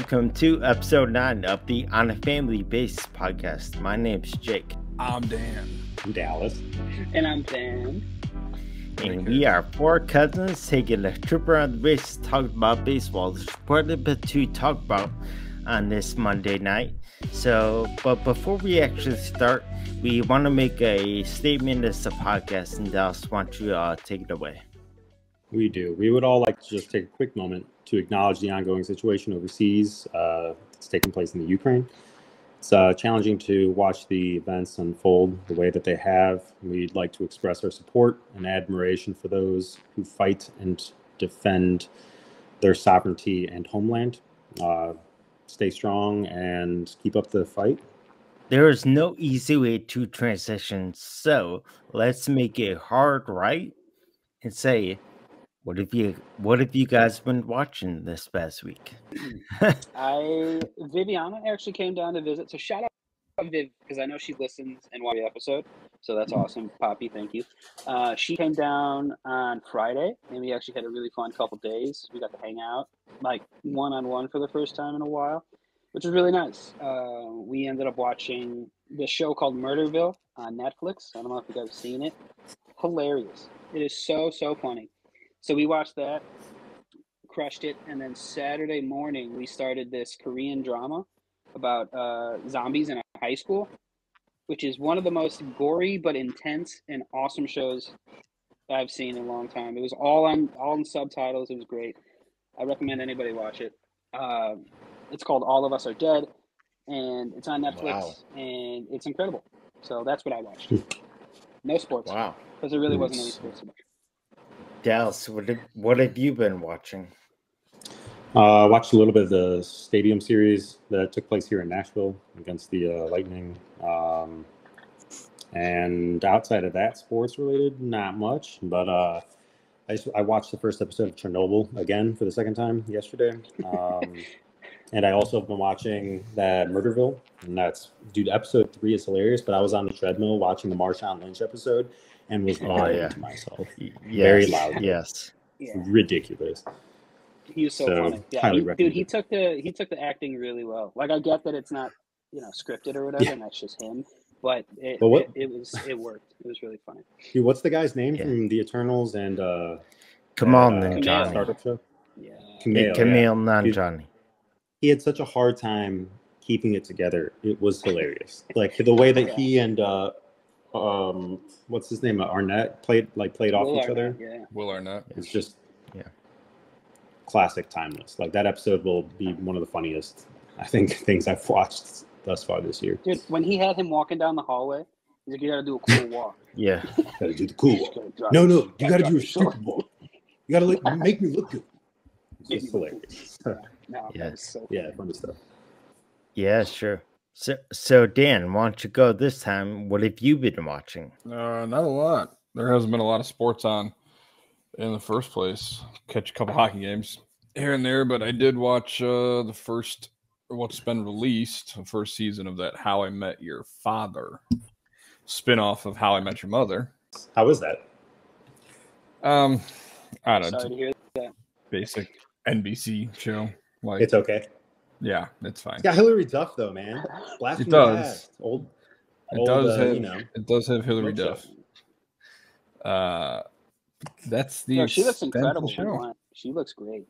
welcome to episode 9 of the On a Family Based podcast. My name's Jake. I'm Dan. I'm Dallas. And I'm Dan. And we are 4 cousins taking a trip around the base to talk about baseball. There's quite a bit to talk about on this Monday night. But before we actually start, we want to make a statement as a podcast, and Dallas, why don't you take it away? We do. We would all like to just take a quick moment to acknowledge the ongoing situation overseas that's taking place in the Ukraine. It's challenging to watch the events unfold the way that they have. We'd like to express our support and admiration for those who fight and defend their sovereignty and homeland. Stay strong and keep up the fight. There is no easy way to transition, so let's make it hard, right? And say, what have you guys been watching this past week? Viviana actually came down to visit, so shout out Viv, because I know she listens and watches the episode, so that's awesome. Poppy, thank you. She came down on Friday, and we actually had a really fun couple days. We got to hang out, like one-on-one for the first time in a while, which was really nice. We ended up watching this show called Murderville on Netflix. I don't know if you guys have seen it. Hilarious. It is so funny. So we watched that, crushed it, and then Saturday morning we started this Korean drama about zombies in a high school, which is one of the most gory but intense and awesome shows I've seen in a long time. It was all in subtitles. It was great. I recommend anybody watch it. It's called All of Us Are Dead, and it's on Netflix, Wow. and it's incredible. So that's what I watched. No sports. Wow. Because there really wasn't any sports to watch. Dallas, what have you been watching? Watched a little bit of the Stadium series that took place here in Nashville against the Lightning. And outside of that, sports related, not much. But I watched the first episode of Chernobyl again for the second time yesterday. And I also have been watching that Murderville. And episode 3 is hilarious. But I was on the treadmill watching the Marshawn Lynch episode and was laughing to myself. Yes, very loud. Yes. Yeah. Ridiculous. He was so funny. Yeah, highly he recommend took the acting really well. Like, I get that it's not, scripted or whatever, and that's just him. But it worked. It was really funny. Dude, what's the guy's name from the Eternals and Kamal Nanjiani. Startup Show? Yeah. Camille Nanjiani. He had such a hard time keeping it together. It was hilarious. Like the way that he and what's his name, Arnett played off each other. Yeah. Will Arnett. It's just classic, timeless. Like that episode will be one of the funniest, I think, things I've watched thus far this year. Dude, when he had him walking down the hallway, he's like, "You gotta do a cool walk." Yeah. Gotta do the cool walk. No, you gotta do a stupid walk. You gotta make me look good. It's just hilarious. Yes. Funny stuff. Yeah, sure. So Dan, why don't you go this time? What have you been watching? Not a lot. There hasn't been a lot of sports on in the first place. Catch a couple hockey games here and there, but I did watch what's been released, the first season of that How I Met Your Father spinoff of How I Met Your Mother. How was that? I don't know. Sorry to hear that. Basic NBC show. Like, It's okay. yeah, it's fine. It's got Hillary Duff though, man. Blast It from the does. past. It does have Hillary Love Duff. That's the She looks extent of the incredible. show. She looks great.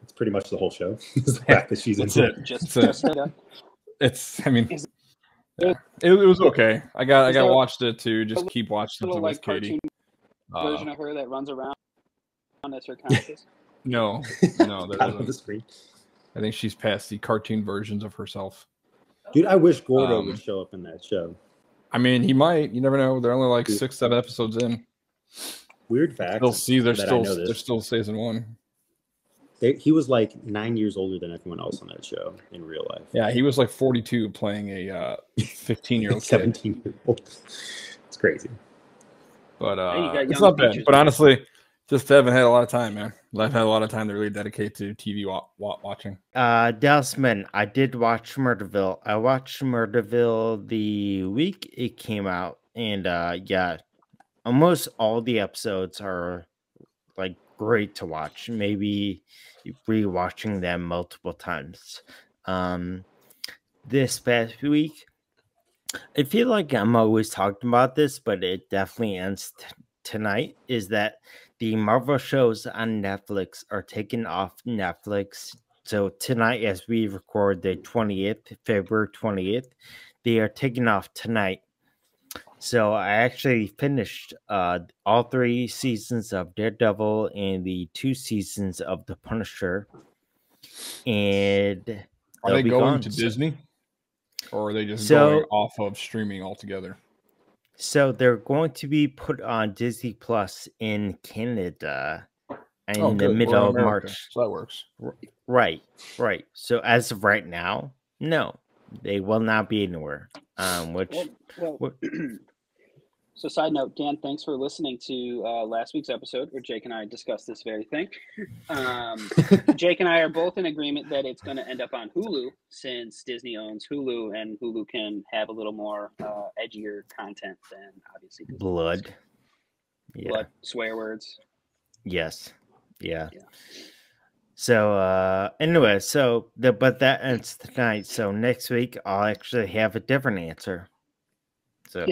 It's pretty much the whole show. The fact that she's in That's it. it. Just That's it. It's. I mean, Is it was okay. I got there watched it too. Just keep watching it little with Katie. cartoon version of her that runs around as her conscious. No, there Out of the isn't. screen. I think she's past the cartoon versions of herself. Dude, I wish Gordo would show up in that show. I mean, he might. You never know. They're only like 6-7 episodes in. Weird fact. They'll see. They're that I know this. still season 1. He was like 9 years older than everyone else on that show in real life. Yeah, he was like 42 playing a 15-year-old kid. 17-year-old. It's crazy. But you got it's young not bad. features. But honestly, just haven't had a lot of time, man. I've had a lot of time to really dedicate to TV watching. Dallas, man, I did watch Murderville. I watched Murderville the week it came out, and almost all the episodes are like great to watch. Maybe rewatching them multiple times. This past week, I feel like I'm always talking about this, but it definitely ends tonight. Is that the Marvel shows on Netflix are taken off Netflix? So tonight, as we record the 20th, February 20th, they are taken off tonight. So I actually finished all 3 seasons of Daredevil and the 2 seasons of The Punisher. And are they going to Disney? Or are they just going off of streaming altogether? So they're going to be put on Disney Plus in Canada in the middle of March. So that works. Right. So as of right now, no, they will not be anywhere. So side note, Dan, thanks for listening to last week's episode where Jake and I discussed this very thing. Jake and I are both in agreement that it's going to end up on Hulu since Disney owns Hulu and Hulu can have a little more edgier content than obviously Disney. Blood. Yeah. Blood, swear words. Yes. Yeah. So anyway, but that ends tonight. So next week I'll actually have a different answer. So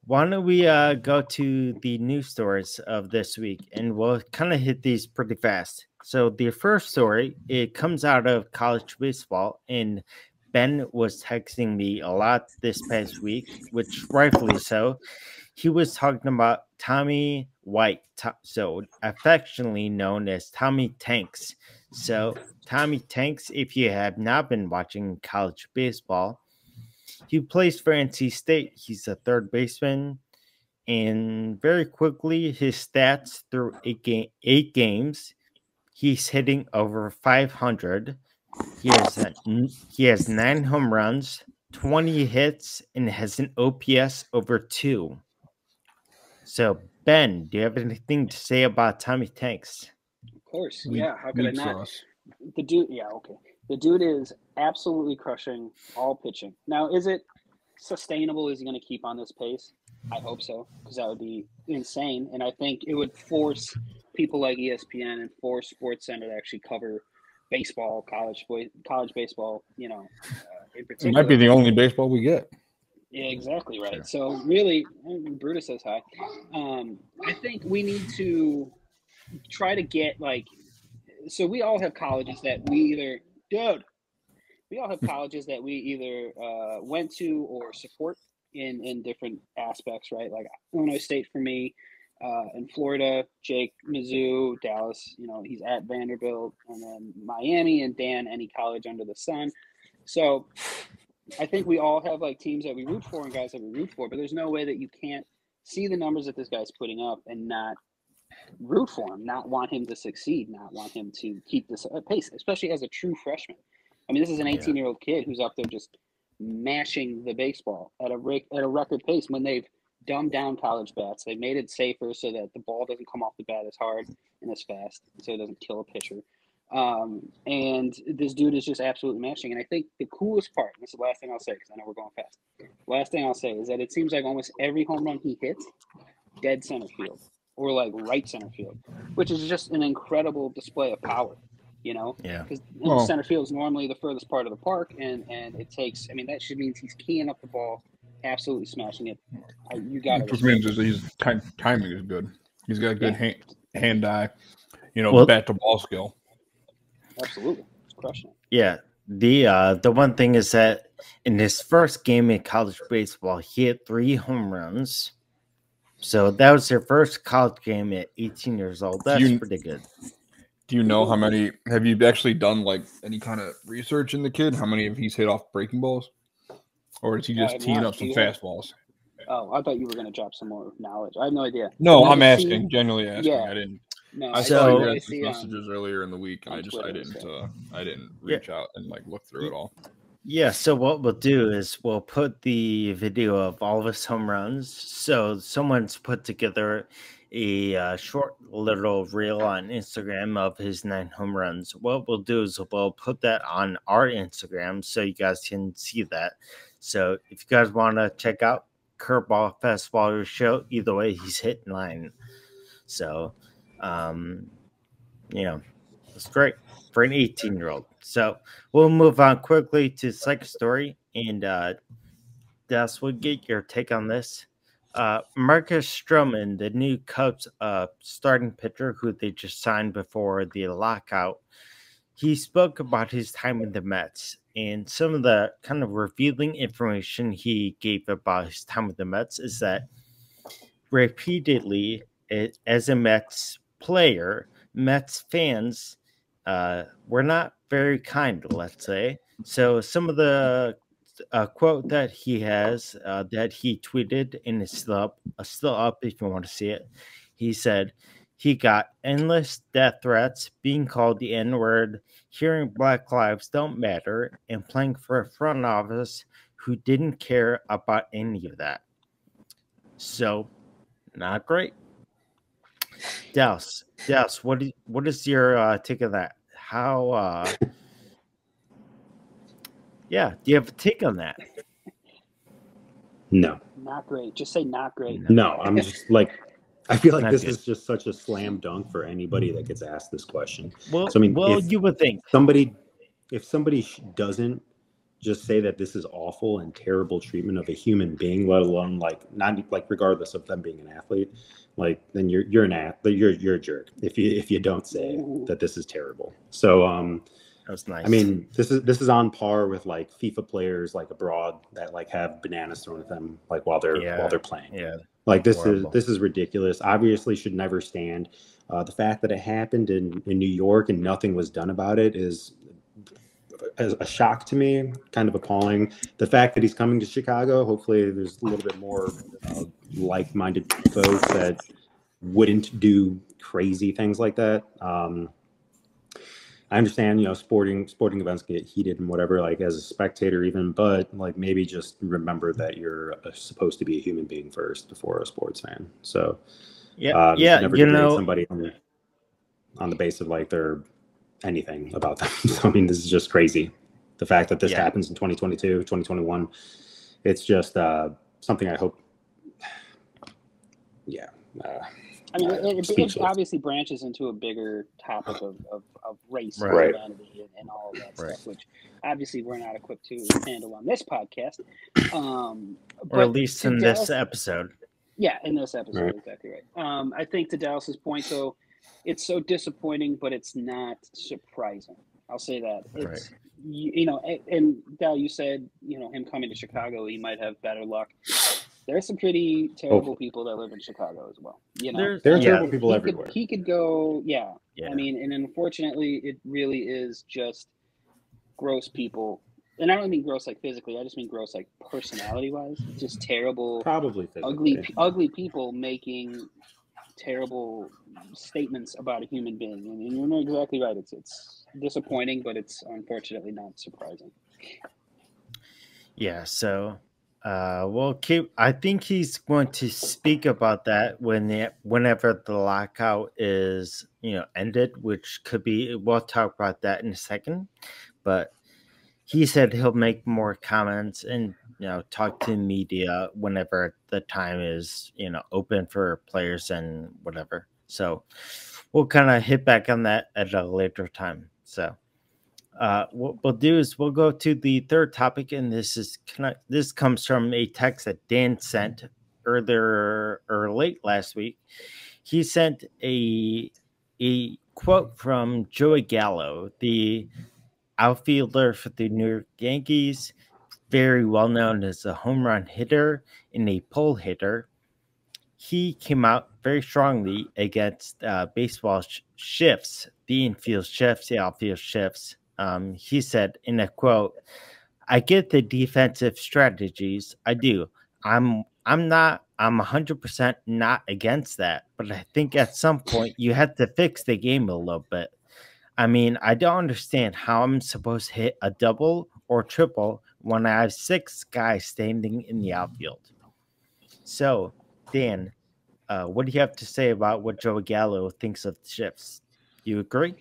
why don't we go to the news stories of this week, and we'll kind of hit these pretty fast. So the first story, it comes out of college baseball, and Ben was texting me a lot this past week, which rightfully so. He was talking about Tommy White, so affectionately known as Tommy Tanks. So Tommy Tanks, if you have not been watching college baseball, he plays for NC State. He's a third baseman. And very quickly, his stats through 8 games, he's hitting over 500. He has 9 home runs, 20 hits, and has an OPS over 2. So, Ben, do you have anything to say about Tommy Tanks? Of course. Yeah, how could I not? The dude, okay. The dude is absolutely crushing all pitching. Now, is it sustainable? Is he going to keep on this pace? I hope so, because that would be insane. And I think it would force people like ESPN and force SportsCenter to actually cover baseball, college baseball, in particular. It might be the only baseball we get. Yeah, exactly right. Sure. So really, Brutus says hi. I think we need to try to get so we all have colleges that we either went to or support in different aspects, right? Like Illinois State for me, in Florida, Jake, Mizzou, Dallas, he's at Vanderbilt, and then Miami, and Dan, any college under the sun. So I think we all have teams that we root for and guys that we root for, but there's no way that you can't see the numbers that this guy's putting up and not root for him, not want him to succeed, not want him to keep this pace, especially as a true freshman. I mean, this is an 18-year-old kid who's up there just mashing the baseball at a record pace when they've dumbed down college bats. They've made it safer so that the ball doesn't come off the bat as hard and as fast, so it doesn't kill a pitcher. And this dude is just absolutely mashing. And I think the coolest part, and this is the last thing I'll say because I know we're going fast. Last thing I'll say is that it seems like almost every home run he hits, dead center field or right center field, which is just an incredible display of power. Yeah. Because center field is normally the furthest part of the park, and it takes. I mean, that should means he's keying up the ball, absolutely smashing it. You got it. Which means his timing is good. He's got good hand-eye, bat to ball skill. Absolutely, he's crushing it. Yeah. The one thing is that in his first game in college baseball, he hit 3 home runs. So that was their first college game at 18 years old. That's pretty good. Do you know how many? Have you actually done any kind of research in the kid? How many of he's hit off breaking balls, or is he just teeing up some fastballs? Oh, I thought you were going to drop some more knowledge. I have no idea. No, I'm asking. Genuinely asking. Yeah. I didn't. No, I saw you guys' messages earlier in the week, and I didn't reach out and look through it all. Yeah, so what we'll do is we'll put the video of all of his home runs. So someone's put together a short little reel on Instagram of his 9 home runs. What we'll do is we'll put that on our Instagram so you guys can see that. So if you guys want to check out Curveball Fastball Show, either way, he's hitting 9. So You know, it's great for an 18-year-old. So we'll move on quickly to the second story, and Des, we'll get your take on this. Marcus Stroman, the new Cubs starting pitcher who they just signed before the lockout, he spoke about his time with the Mets, and some of the kind of revealing information he gave about his time with the Mets is that repeatedly, as a Mets player, Mets fans were not very kind, let's say. So some of the quote that he has that he tweeted and is still up if you want to see it. He said he got endless death threats, being called the N-word, hearing Black Lives Don't Matter, and playing for a front office who didn't care about any of that. So, not great. Douse, what is your take of that? How yeah, do you have a take on that? No. Not great. Just say not great. No, I'm just like, I feel like Not this good. is just such a slam dunk for anybody that gets asked this question. Well, So I mean, well, if you would think. if somebody doesn't just say that this is awful and terrible treatment of a human being, let alone like not like regardless of them being an athlete, like then you're a jerk if you don't say that this is terrible. So That was nice. I mean, this is on par with like FIFA players like abroad that like have bananas thrown at them like while they're playing. Yeah. Like this Horrible. is ridiculous. Obviously, should never stand. The fact that it happened in New York and nothing was done about it is a shock to me. Kind of appalling. The fact that he's coming to Chicago. Hopefully, there's a little bit more like-minded folks that wouldn't do crazy things like that. I understand, sporting events get heated and whatever, like as a spectator even, but like maybe just remember that you're supposed to be a human being first before a sports fan. So yeah, you should never degrade somebody on the basis of like they're anything about them. So I mean, this is just crazy. The fact that this happens in 2022, 2021, it's just something I hope. Yeah. I mean, it obviously branches into a bigger topic of race and Right. humanity and all of that Right. stuff, which obviously we're not equipped to handle on this podcast. Or at least in this episode. Yeah, in this episode, Right. exactly right. I think to Dallas's point, though, it's so disappointing, but it's not surprising. I'll say that. It's, and Dal, you said, him coming to Chicago, he might have better luck. There's some pretty terrible people that live in Chicago as well. There are terrible people everywhere. He could go, Yeah. I mean, and unfortunately, it really is just gross people. And I don't mean gross like physically. I just mean gross like personality-wise. Just terrible, Probably physically. ugly people making terrible statements about a human being. And you're exactly right. It's disappointing, but it's unfortunately not surprising. Yeah. So. I think he's going to speak about that whenever the lockout is, ended, which could be. We'll talk about that in a second. But he said he'll make more comments and talk to the media whenever the time is open for players and whatever. So we'll kind of hit back on that at a later time. So. What we'll do is we'll go to the third topic, and this comes from a text that Dan sent earlier or late last week. He sent a quote from Joey Gallo, the outfielder for the New York Yankees, very well known as a home run hitter and a pull hitter. He came out very strongly against baseball shifts, the infield shifts, the outfield shifts. He said in a quote, "I get the defensive strategies. I do. I'm 100% not against that, but I think at some point you have to fix the game a little bit. I mean, I don't understand how I'm supposed to hit a double or triple when I have 6 guys standing in the outfield." So, Dan, what do you have to say about what Joe Gallo thinks of the shifts? You agree?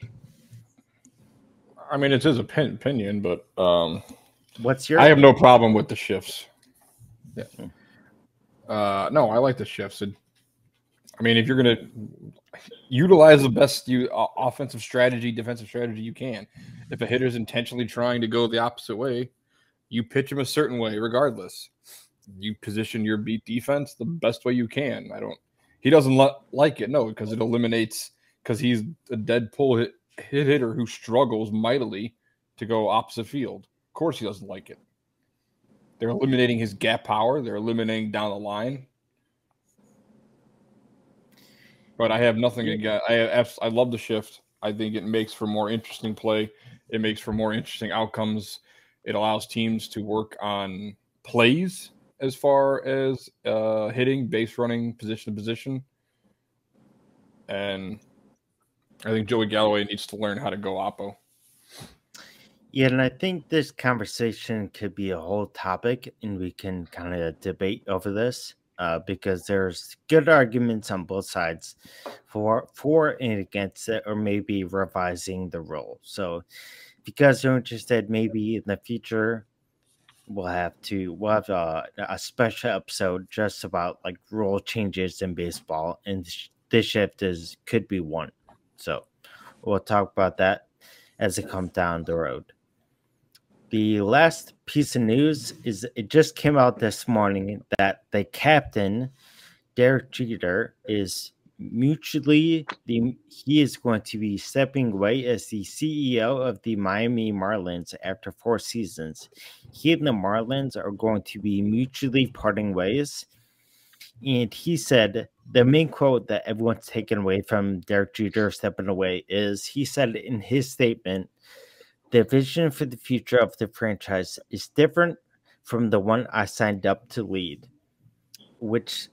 I mean, it's his opinion, but what's your? I have no problem with the shifts. Yeah. No, I like the shifts. I mean, if you're going to utilize the best offensive strategy, defensive strategy you can, if a hitter's intentionally trying to go the opposite way, you pitch him a certain way regardless. You position your beat defense the best way you can. He doesn't like it, no, because it eliminates, because he's a dead pull hit hitter who struggles mightily to go opposite field. Of course he doesn't like it. They're eliminating his gap power. They're eliminating down the line. But I have nothing against. I love the shift. I think it makes for more interesting play. It makes for more interesting outcomes. It allows teams to work on plays as far as hitting, base running, position to position. And I think Joey Galloway needs to learn how to go oppo. Yeah, and I think this conversation could be a whole topic, and we can kind of debate over this because there's good arguments on both sides for and against it, or maybe revising the rule. So, if you guys are interested, maybe in the future we'll have a special episode just about like rule changes in baseball, and this shift could be one. So, we'll talk about that as it comes down the road. The last piece of news is it just came out this morning that the captain, Derek Jeter, is he is going to be stepping away as the CEO of the Miami Marlins after 4 seasons. He and the Marlins are going to be mutually parting ways. And he said the main quote that everyone's taken away from Derek Jeter stepping away is, he said in his statement, "The vision for the future of the franchise is different from the one I signed up to lead," which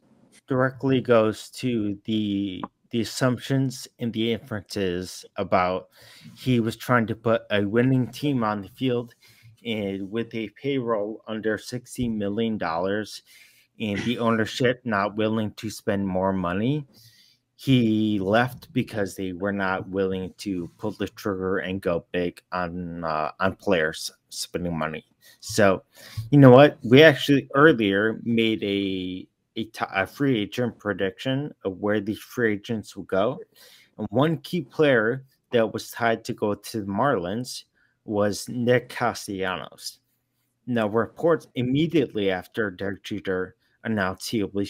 directly goes to the assumptions and the inferences about he was trying to put a winning team on the field, and with a payroll under $60 million and the ownership not willing to spend more money, he left because they were not willing to pull the trigger and go big on players spending money. So, you know what? We actually earlier made a free agent prediction of where these free agents will go. And one key player that was tied to go to the Marlins was Nick Castellanos. Now, reports immediately after Derek Jeter announced he will be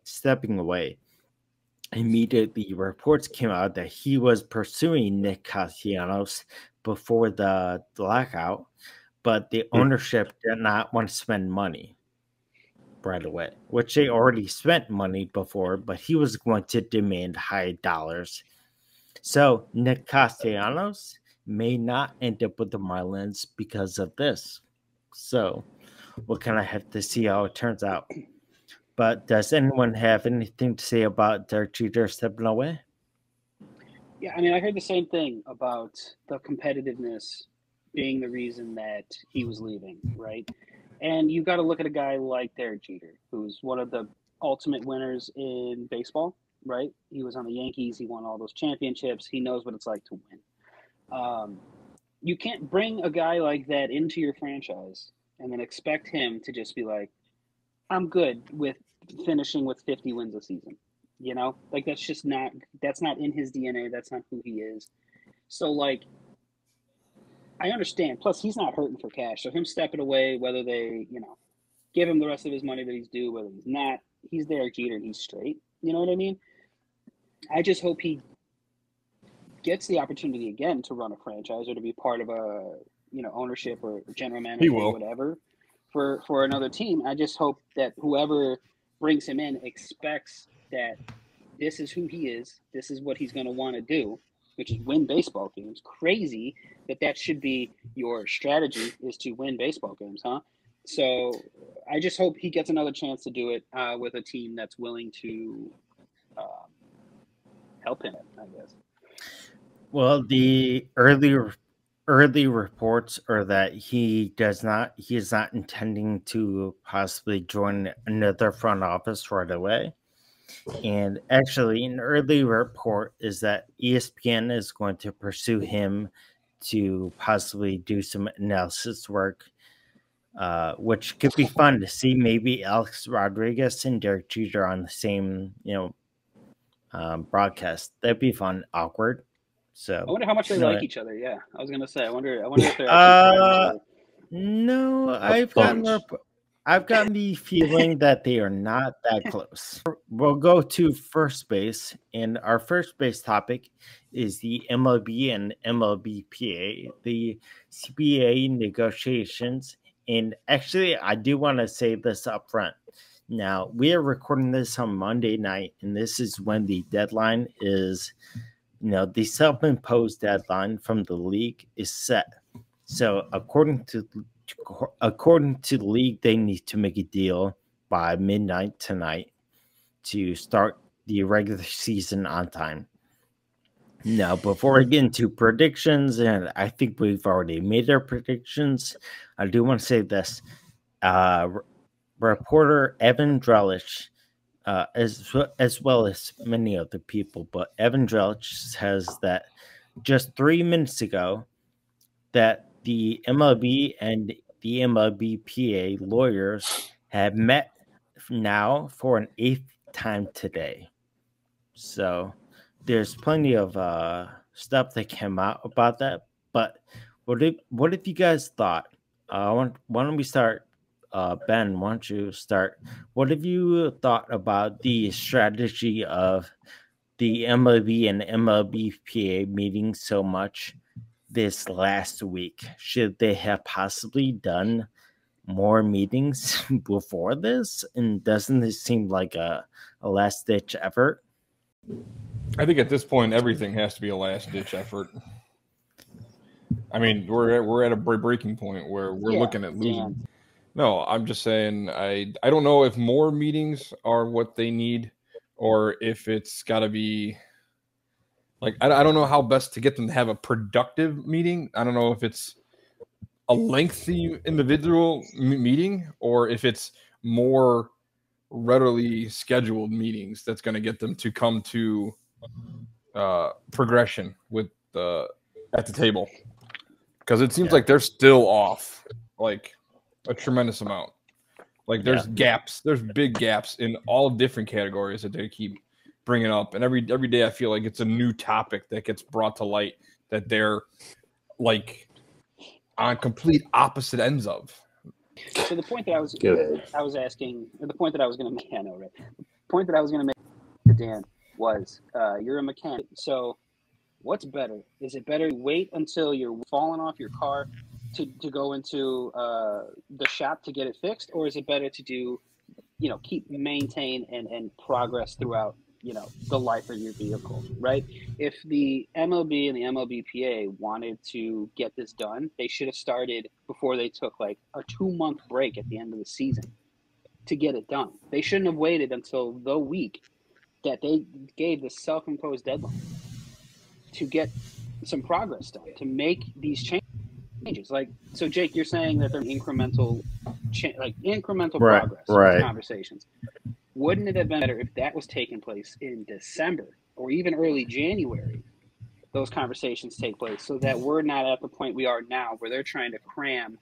stepping away, immediately reports came out that he was pursuing Nick Castellanos before the lockout, but the ownership did not want to spend money right away, which they already spent money before, but he was going to demand high dollars. So Nick Castellanos may not end up with the Marlins because of this. So we'll kind of have to see how it turns out. But does anyone have anything to say about Derek Jeter stepping away? Yeah, I mean, I heard the same thing about the competitiveness being the reason that he was leaving, right? And you got to look at a guy like Derek Jeter, who's one of the ultimate winners in baseball, right? He was on the Yankees. He won all those championships. He knows what it's like to win. You can't bring a guy like that into your franchise and then expect him to just be like, I'm good with finishing with 50 wins a season. You know, like that's not in his DNA. That's not who he is. So, like, I understand. Plus, he's not hurting for cash. So him stepping away, whether they, give him the rest of his money that he's due, whether he's not, he's Derek Jeter and he's straight. You know what I mean? I just hope he gets the opportunity again to run a franchise or to be part of a, ownership or general manager or whatever for another team. I just hope that whoever brings him in expects that this is who he is. This is what he's going to want to do, which is win baseball games. Crazy that should be your strategy, is to win baseball games, huh? So I just hope he gets another chance to do it with a team that's willing to help him, I guess. Well, the early reports are that he is not intending to possibly join another front office right away. And actually, an early report is that ESPN is going to pursue him to possibly do some analysis work, which could be fun to see. Maybe Alex Rodriguez and Derek Jeter on the same, broadcast. That'd be fun. Awkward. So I wonder how much they no, like each other. Yeah, I was gonna say. I wonder if they're actually friends. no, bunch. I've gotten the feeling that they are not that close. We'll go to first base, and our first base topic is the MLB and MLBPA, the CBA negotiations. And actually, I do want to say this up front. Now, we are recording this on Monday night, and this is when the deadline is, the self-imposed deadline from the league is set. So according to the league, they need to make a deal by midnight tonight to start the regular season on time. Now, before I get into predictions, and I think we've already made our predictions, I do want to say this. Reporter Evan Drellich, as well as many other people, but Evan Drellich says that just 3 minutes ago that the MLB and the MLBPA lawyers have met now for an 8th time today. So there's plenty of stuff that came out about that. But what if you guys thought? Why don't we start? Ben, why don't you start? What have you thought about the strategy of the MLB and MLBPA meeting so much this last week? Should they have possibly done more meetings before this? And doesn't this seem like a last-ditch effort? I think at this point, everything has to be a last-ditch effort. I mean, we're at a breaking point where we're looking at losing. Dan. No, I'm just saying I don't know if more meetings are what they need or if it's got to be like I don't know how best to get them to have a productive meeting. I don't know if it's a lengthy individual meeting or if it's more readily scheduled meetings that's going to get them to come to progression with at the table, because it seems like they're still off like a tremendous amount. Like there's gaps, there's big gaps in all different categories that they keep bringing up, and every day I feel like it's a new topic that gets brought to light that they're like on complete opposite ends of. So the point that I was asking, the point that I was going to make, I know, right? The point that I was going to make to Dan was, you're a mechanic. So what's better? Is it better to wait until you're falling off your car to go into the shop to get it fixed, or is it better to do, maintain and progress throughout, the life of your vehicle, right? If the MLB and the MLBPA wanted to get this done, they should have started before they took like a 2-month break at the end of the season to get it done. They shouldn't have waited until the week that they gave the self-imposed deadline to get some progress done, to make these changes. Like, so Jake, you're saying that they're incremental progress right. conversations. Wouldn't it have been better if that was taking place in December or even early January? Those conversations take place so that we're not at the point we are now where they're trying to cram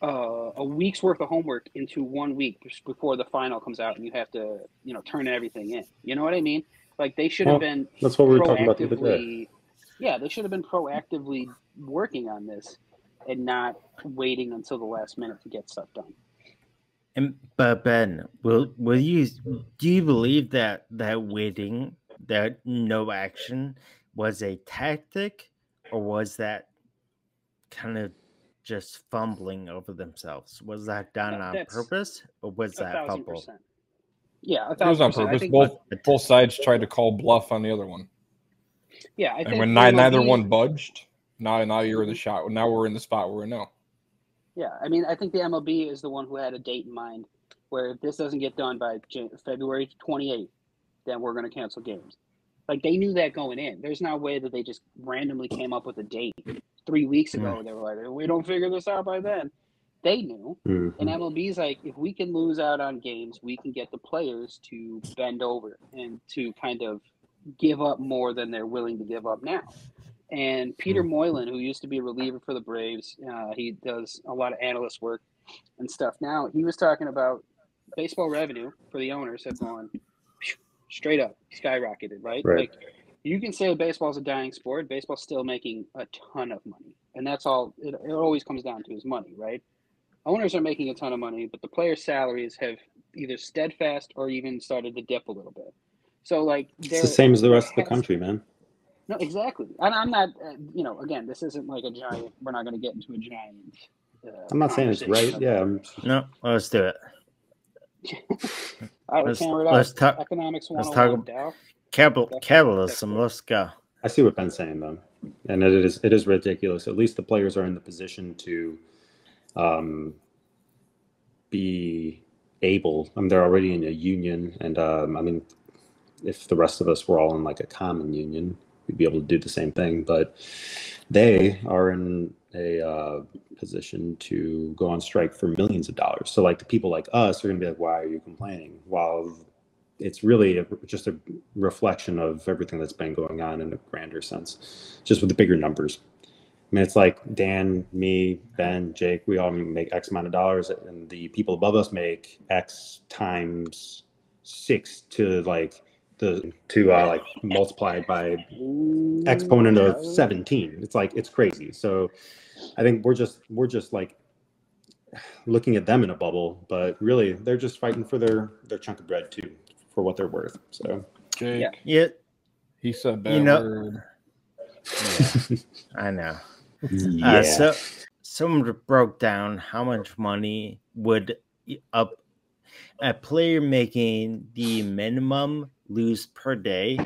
a week's worth of homework into 1 week before the final comes out, and you have to, turn everything in. You know what I mean? Like they should have been. That's what we were talking about the other day. Yeah, they should have been proactively working on this and not waiting until the last minute to get stuff done. But Ben, do you believe that waiting, that no action, was a tactic, or was that kind of just fumbling over themselves? Was that done on purpose, or was that fumble? Yeah, it was on purpose. Both sides tried to call bluff on the other one. Yeah, I think and when neither one budged, now you're in the shot. Now we're in the spot where we're now. Yeah, I mean, I think the MLB is the one who had a date in mind where if this doesn't get done by February 28th, then we're going to cancel games. Like, they knew that going in. There's no way that they just randomly came up with a date 3 weeks ago. They were like, we don't figure this out by then. They knew. Mm-hmm. And MLB's like, if we can lose out on games, we can get the players to bend over and to kind of give up more than they're willing to give up now. And Peter Moylan, who used to be a reliever for the Braves, he does a lot of analyst work and stuff now. He was talking about baseball revenue for the owners have gone straight up skyrocketed, right? Right. Like, you can say baseball's a dying sport. Baseball's still making a ton of money, and that's all. It always comes down to is money, right? Owners are making a ton of money, but the players' salaries have either steadfast or even started to dip a little bit. So, like, It's the same as the rest of the country, man. No, exactly. And I'm not, again, this isn't like a giant. We're not going to get into a giant. I'm not saying it's right. Yeah. No, let's do it. All right, let's hammer it out. Let's talk. Economics Let's 101, talk Dal. capitalism. Let's go. I see what Ben's saying though, and it is ridiculous. At least the players are in the position to be able. I mean, they're already in a union, and I mean, if the rest of us were all in like a common union, we'd be able to do the same thing. But they are in a position to go on strike for millions of dollars. So like the people like us are going to be like, why are you complaining? While it's really just a reflection of everything that's been going on in a grander sense, just with the bigger numbers. I mean, it's like Dan, me, Ben, Jake, we all make X amount of dollars, and the people above us make X times 6 to like multiplied by exponent of 17. It's like, it's crazy. So I think we're just like looking at them in a bubble, but really they're just fighting for their chunk of bread too, for what they're worth. So Jake, yeah, he said that word. Yeah, I know. Yeah. So someone broke down how much money would a player making the minimum lose per day,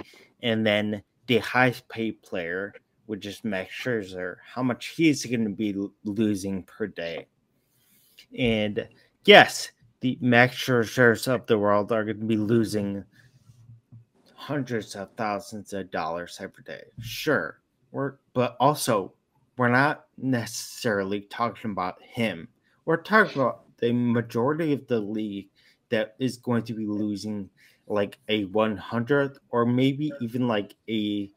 and then the highest paid player, which is Max Scherzer, how much he's going to be losing per day. And yes, the Max Scherzers of the world are going to be losing hundreds of thousands of dollars every day. Sure, but also we're not necessarily talking about him. We're talking about the majority of the league that is going to be losing like a 100th or maybe even like a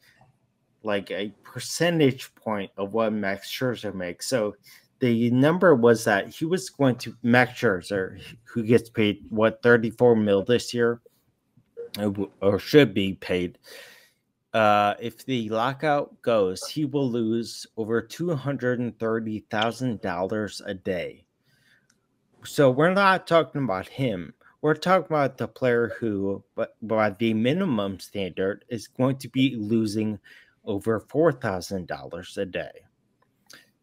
percentage point of what Max Scherzer makes. So the number was that he was going to Max Scherzer, who gets paid what, 34 mil this year, or should be paid. If the lockout goes, he will lose over $230,000 a day. So we're not talking about him. We're talking about the player who, but by the minimum standard, is going to be losing over $4,000 a day.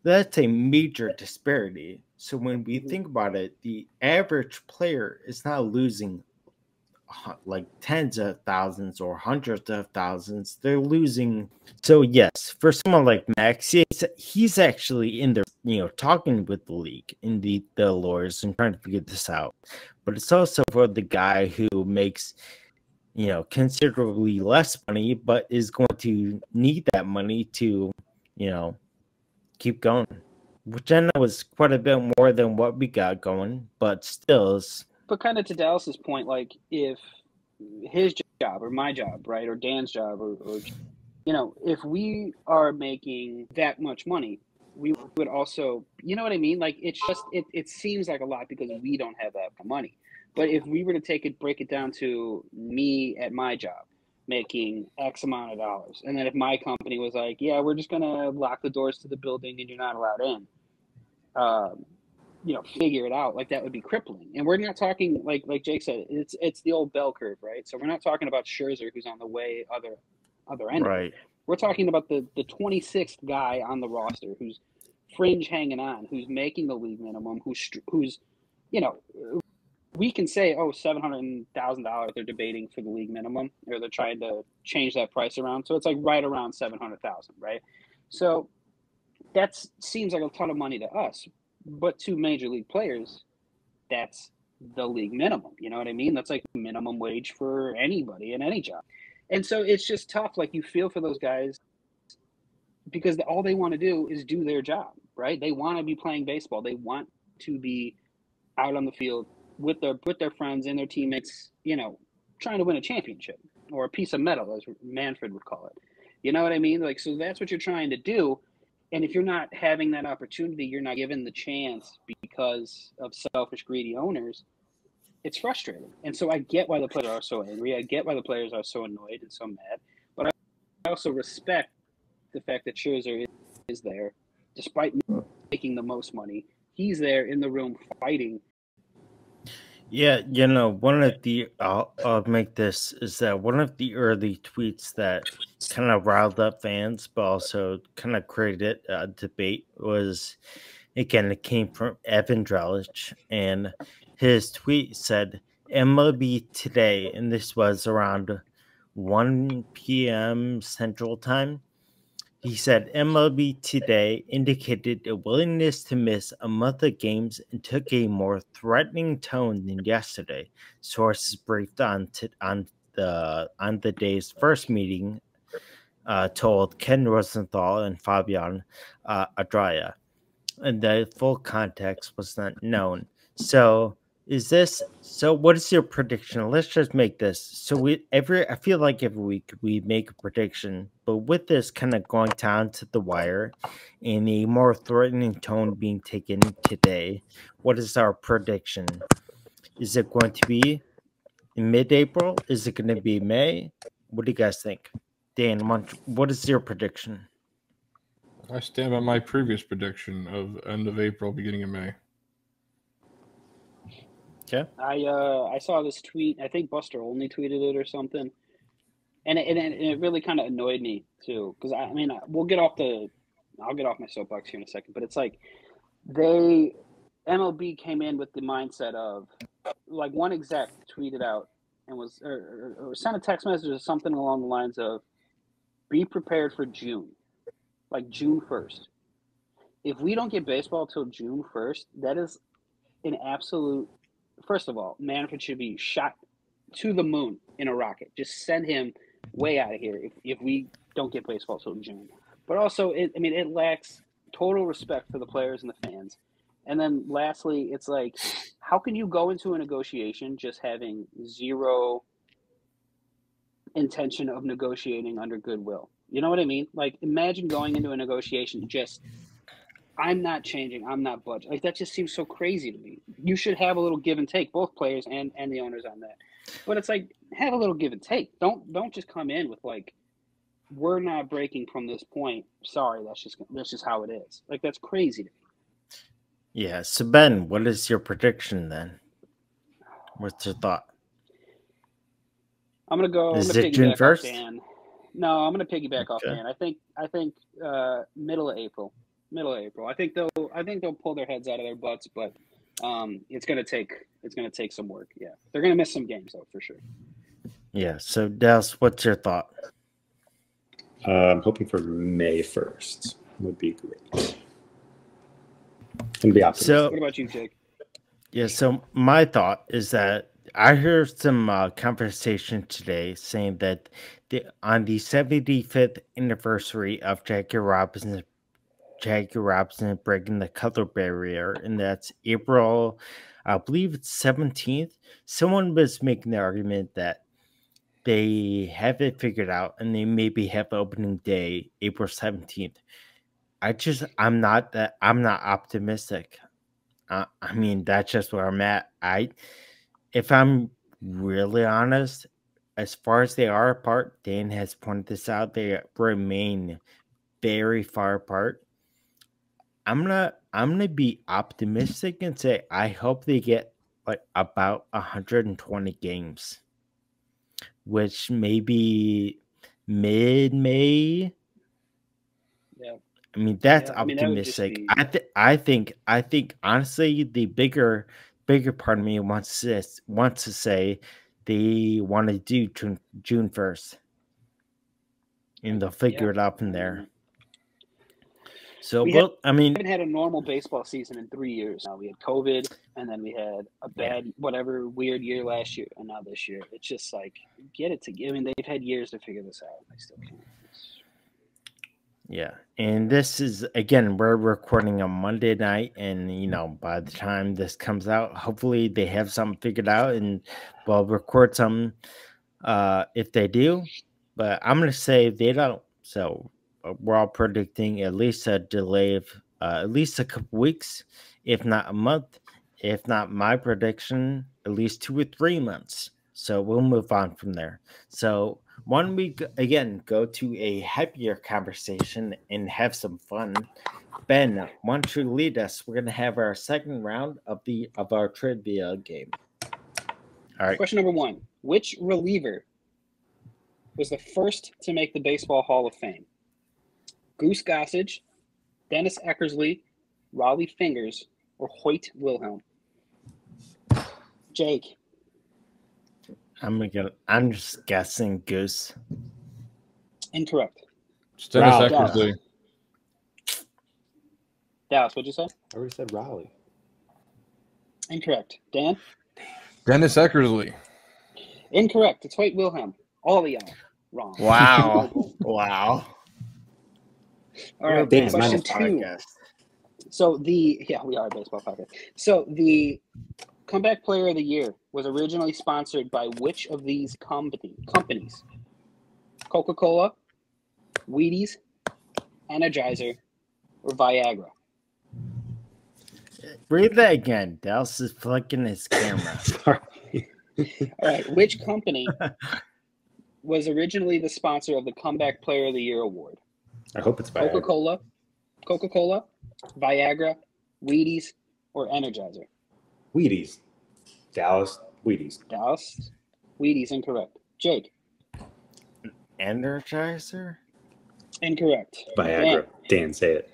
That's a major disparity. So when we think about it, the average player is not losing like tens of thousands or hundreds of thousands. They're losing. So yes, for someone like Max, he's actually in there, talking with the league in the lawyers and trying to figure this out. But it's also for the guy who makes considerably less money, but is going to need that money to keep going, which I know is quite a bit more than what we got going, but still is. But kind of to Dallas's point, like if his job or my job, right, or Dan's job, or if we are making that much money, we would also, you know what I mean? Like it's just it seems like a lot because we don't have that money. But if we were to break it down to me at my job making X amount of dollars, and then if my company was like, yeah, we're just gonna lock the doors to the building and you're not allowed in. Figure it out, like that would be crippling. And we're not talking like Jake said, it's the old bell curve, right? So we're not talking about Scherzer who's on the way other end. Right. We're talking about the 26th guy on the roster who's fringe hanging on, who's making the league minimum, who's we can say, oh, $700,000 they're debating for the league minimum, or they're trying to change that price around. So it's like right around 700,000, right? So that seems like a ton of money to us. But to major league players, that's the league minimum. You know what I mean? That's like minimum wage for anybody in any job. And so it's just tough. Like you feel for those guys because all they want to do is do their job, right? They want to be playing baseball. They want to be out on the field with their friends and their teammates, trying to win a championship or a piece of metal, as Manfred would call it. You know what I mean? Like, so that's what you're trying to do. And if you're not having that opportunity, you're not given the chance because of selfish, greedy owners, it's frustrating. And so I get why the players are so angry. I get why the players are so annoyed and so mad. But I also respect the fact that Scherzer is there, despite making the most money. He's there in the room fighting. Yeah, one of the I'll make this is that one of the early tweets that kind of riled up fans, but also kind of created a debate was, again, it came from Evan Drellich, and his tweet said MLB today, and this was around 1 p.m. Central Time. He said MLB today indicated a willingness to miss a month of games and took a more threatening tone than yesterday. Sources briefed on the day's first meeting told Ken Rosenthal and Fabian Adraya, and the full context was not known. So what is your prediction? Let's just make this. So I feel like every week we make a prediction, but with this kind of going down to the wire and a more threatening tone being taken today, what is our prediction? Is it going to be in mid-April? Is it going to be May? What do you guys think? Dan, what is your prediction? I stand by my previous prediction of end of April, beginning of May. Okay. I saw this tweet. I think Buster only tweeted it or something, and it really kind of annoyed me too. Because I'll get off my soapbox here in a second. But it's like MLB came in with the mindset of, like, one exec tweeted out and was or sent a text message or something along the lines of, "Be prepared for June, like June 1st. If we don't get baseball till June 1st, that is an absolute. First of all, Manfred should be shot to the moon in a rocket. Just send him way out of here if we don't get baseball till June. But also, it lacks total respect for the players and the fans. And then lastly, it's like, how can you go into a negotiation just having zero intention of negotiating under goodwill? You know what I mean? Like, imagine going into a negotiation just, I'm not changing, I'm not budging. Like, that just seems so crazy to me. You should have a little give and take, both players and the owners on that. But it's like, have a little give and take. Don't just come in with like, we're not breaking from this point. Sorry, that's just how it is. Like, that's crazy to me. Yeah. So Ben, what is your prediction then? What's your thought? I'm gonna go. Is I'm gonna it June piggyback 1st? off Dan. No, I'm gonna piggyback off Dan. I think middle of April. I think they'll pull their heads out of their butts, but it's gonna take some work. Yeah, they're gonna miss some games though for sure. Yeah. So Dallas, what's your thought? I'm hoping for May 1st would be great. And be optimistic. So What about you, Jake? yeah. So my thought is that I heard some conversation today saying that on the 75th anniversary of Jackie Robinson breaking the color barrier, and that's April, I believe it's 17th. Someone was making the argument that they have it figured out and they maybe have opening day April 17th. I'm not optimistic. That's just where I'm at. If I'm really honest, as far as they are apart, Dan has pointed this out, they remain very far apart. I'm gonna be optimistic and say I hope they get like about 120 games, which maybe mid-May. Yeah. That's Yeah, that would just optimistic. be... I think honestly the bigger part of me wants to say they want to do June 1st, and they'll figure it out from there. So, we haven't had a normal baseball season in 3 years now. We had COVID, and then we had a bad, weird year last year, and now this year. It's just like, get it together. They've had years to figure this out, and they still can't. Yeah, and this is, again, we're recording on Monday night, and by the time this comes out, hopefully they have something figured out, and we'll record something if they do. But I'm gonna say they don't. So we're all predicting at least a delay of at least a couple weeks, if not a month. if not my prediction, at least 2 or 3 months. So we'll move on from there. So why don't we again go to a happier conversation and have some fun? Ben, why don't you lead us? We're gonna have our second round of our trivia game. All right. Question number 1: which reliever was the first to make the Baseball Hall of Fame? Goose Gossage, Dennis Eckersley, Raleigh Fingers, or Hoyt Wilhelm? Jake. I'm just guessing Goose. Incorrect. It's Dennis Wow. Eckersley. Dallas, what'd you say? I already said Raleigh. Incorrect. Dan? Dennis Eckersley. Incorrect. It's Hoyt Wilhelm. All of y'all wrong. Wow. Wow. All right, Damn, question minus 2. So we are a baseball podcast. So the Comeback Player of the Year was originally sponsored by which of these companies? Coca-Cola, Wheaties, Energizer, or Viagra? Read that again. Dallas is flicking his camera. Sorry. All right, which company was originally the sponsor of the Comeback Player of the Year award? I hope it's Viagra. Coca-Cola, Viagra, Wheaties, or Energizer? Wheaties. Dallas. Wheaties. Dallas, Wheaties, incorrect. Jake? Energizer? Incorrect. Viagra. Dan, say it.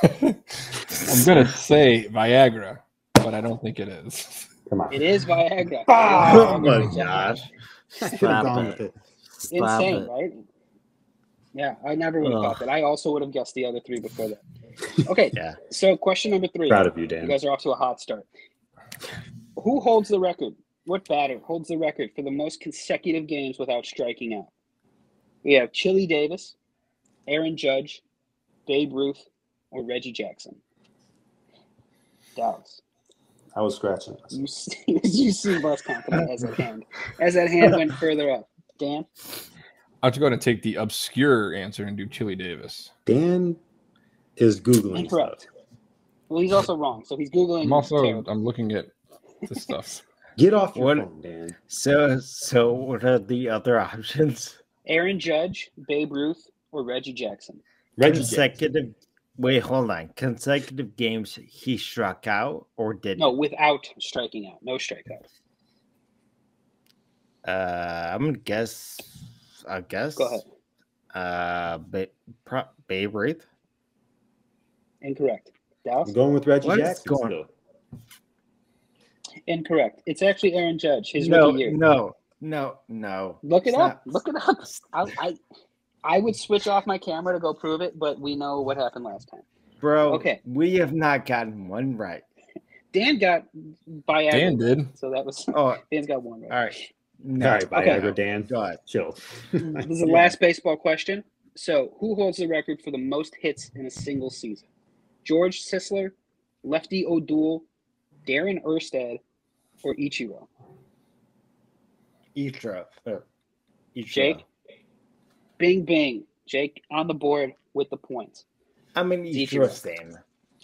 I'm going to say Viagra, but I don't think it is. Come on. It is Viagra. Oh It my is Viagra. gosh. Could have gone with it. Stop Insane, it. right? Yeah, I never would have thought that. I also would have guessed the other 3 before that. Okay, Yeah. So question number 3. Proud of you, You Dan. guys are off to a hot start. Who holds the record? What batter holds the record for the most consecutive games without striking out? We have Chili Davis, Aaron Judge, Babe Ruth, or Reggie Jackson. Dallas. I was scratching this. You seem less confident as that hand went further up. Dan? I'll have to go ahead and take the obscure answer and do Chili Davis. Dan is Googling Incorrect. stuff. Well, he's also wrong, so he's Googling. I'm looking at the stuff. Get off your What- phone, Dan. So what are the other options? Aaron Judge, Babe Ruth, or Reggie Jackson? Consecutive. Wait, hold on. Consecutive games he struck out or did? No, without striking out. No strikeout. I'm gonna guess. I guess. Go ahead. Babe Ruth. Incorrect. Dallas? I'm going with Reggie What is Jackson going- still. Incorrect. It's actually Aaron Judge, his No, rookie year. no. Look it Stop. up. Look it up. I would switch off my camera to go prove it, but we know what happened last time. Bro, Okay. we have not gotten one right. Dan got Viagra. Dan did. So that was Oh, Dan's got one right. all right. No, All right, Viagra, Okay. Dan. Go ahead. Chill. This is the last baseball question. So, who holds the record for the most hits in a single season? George Sisler, Lefty O'Doul, Darren Erstad, or Ichiro? Ichiro. Jake? Bing, bing. Jake on the board with the points. I'm an Ichiro. Ichiro fan.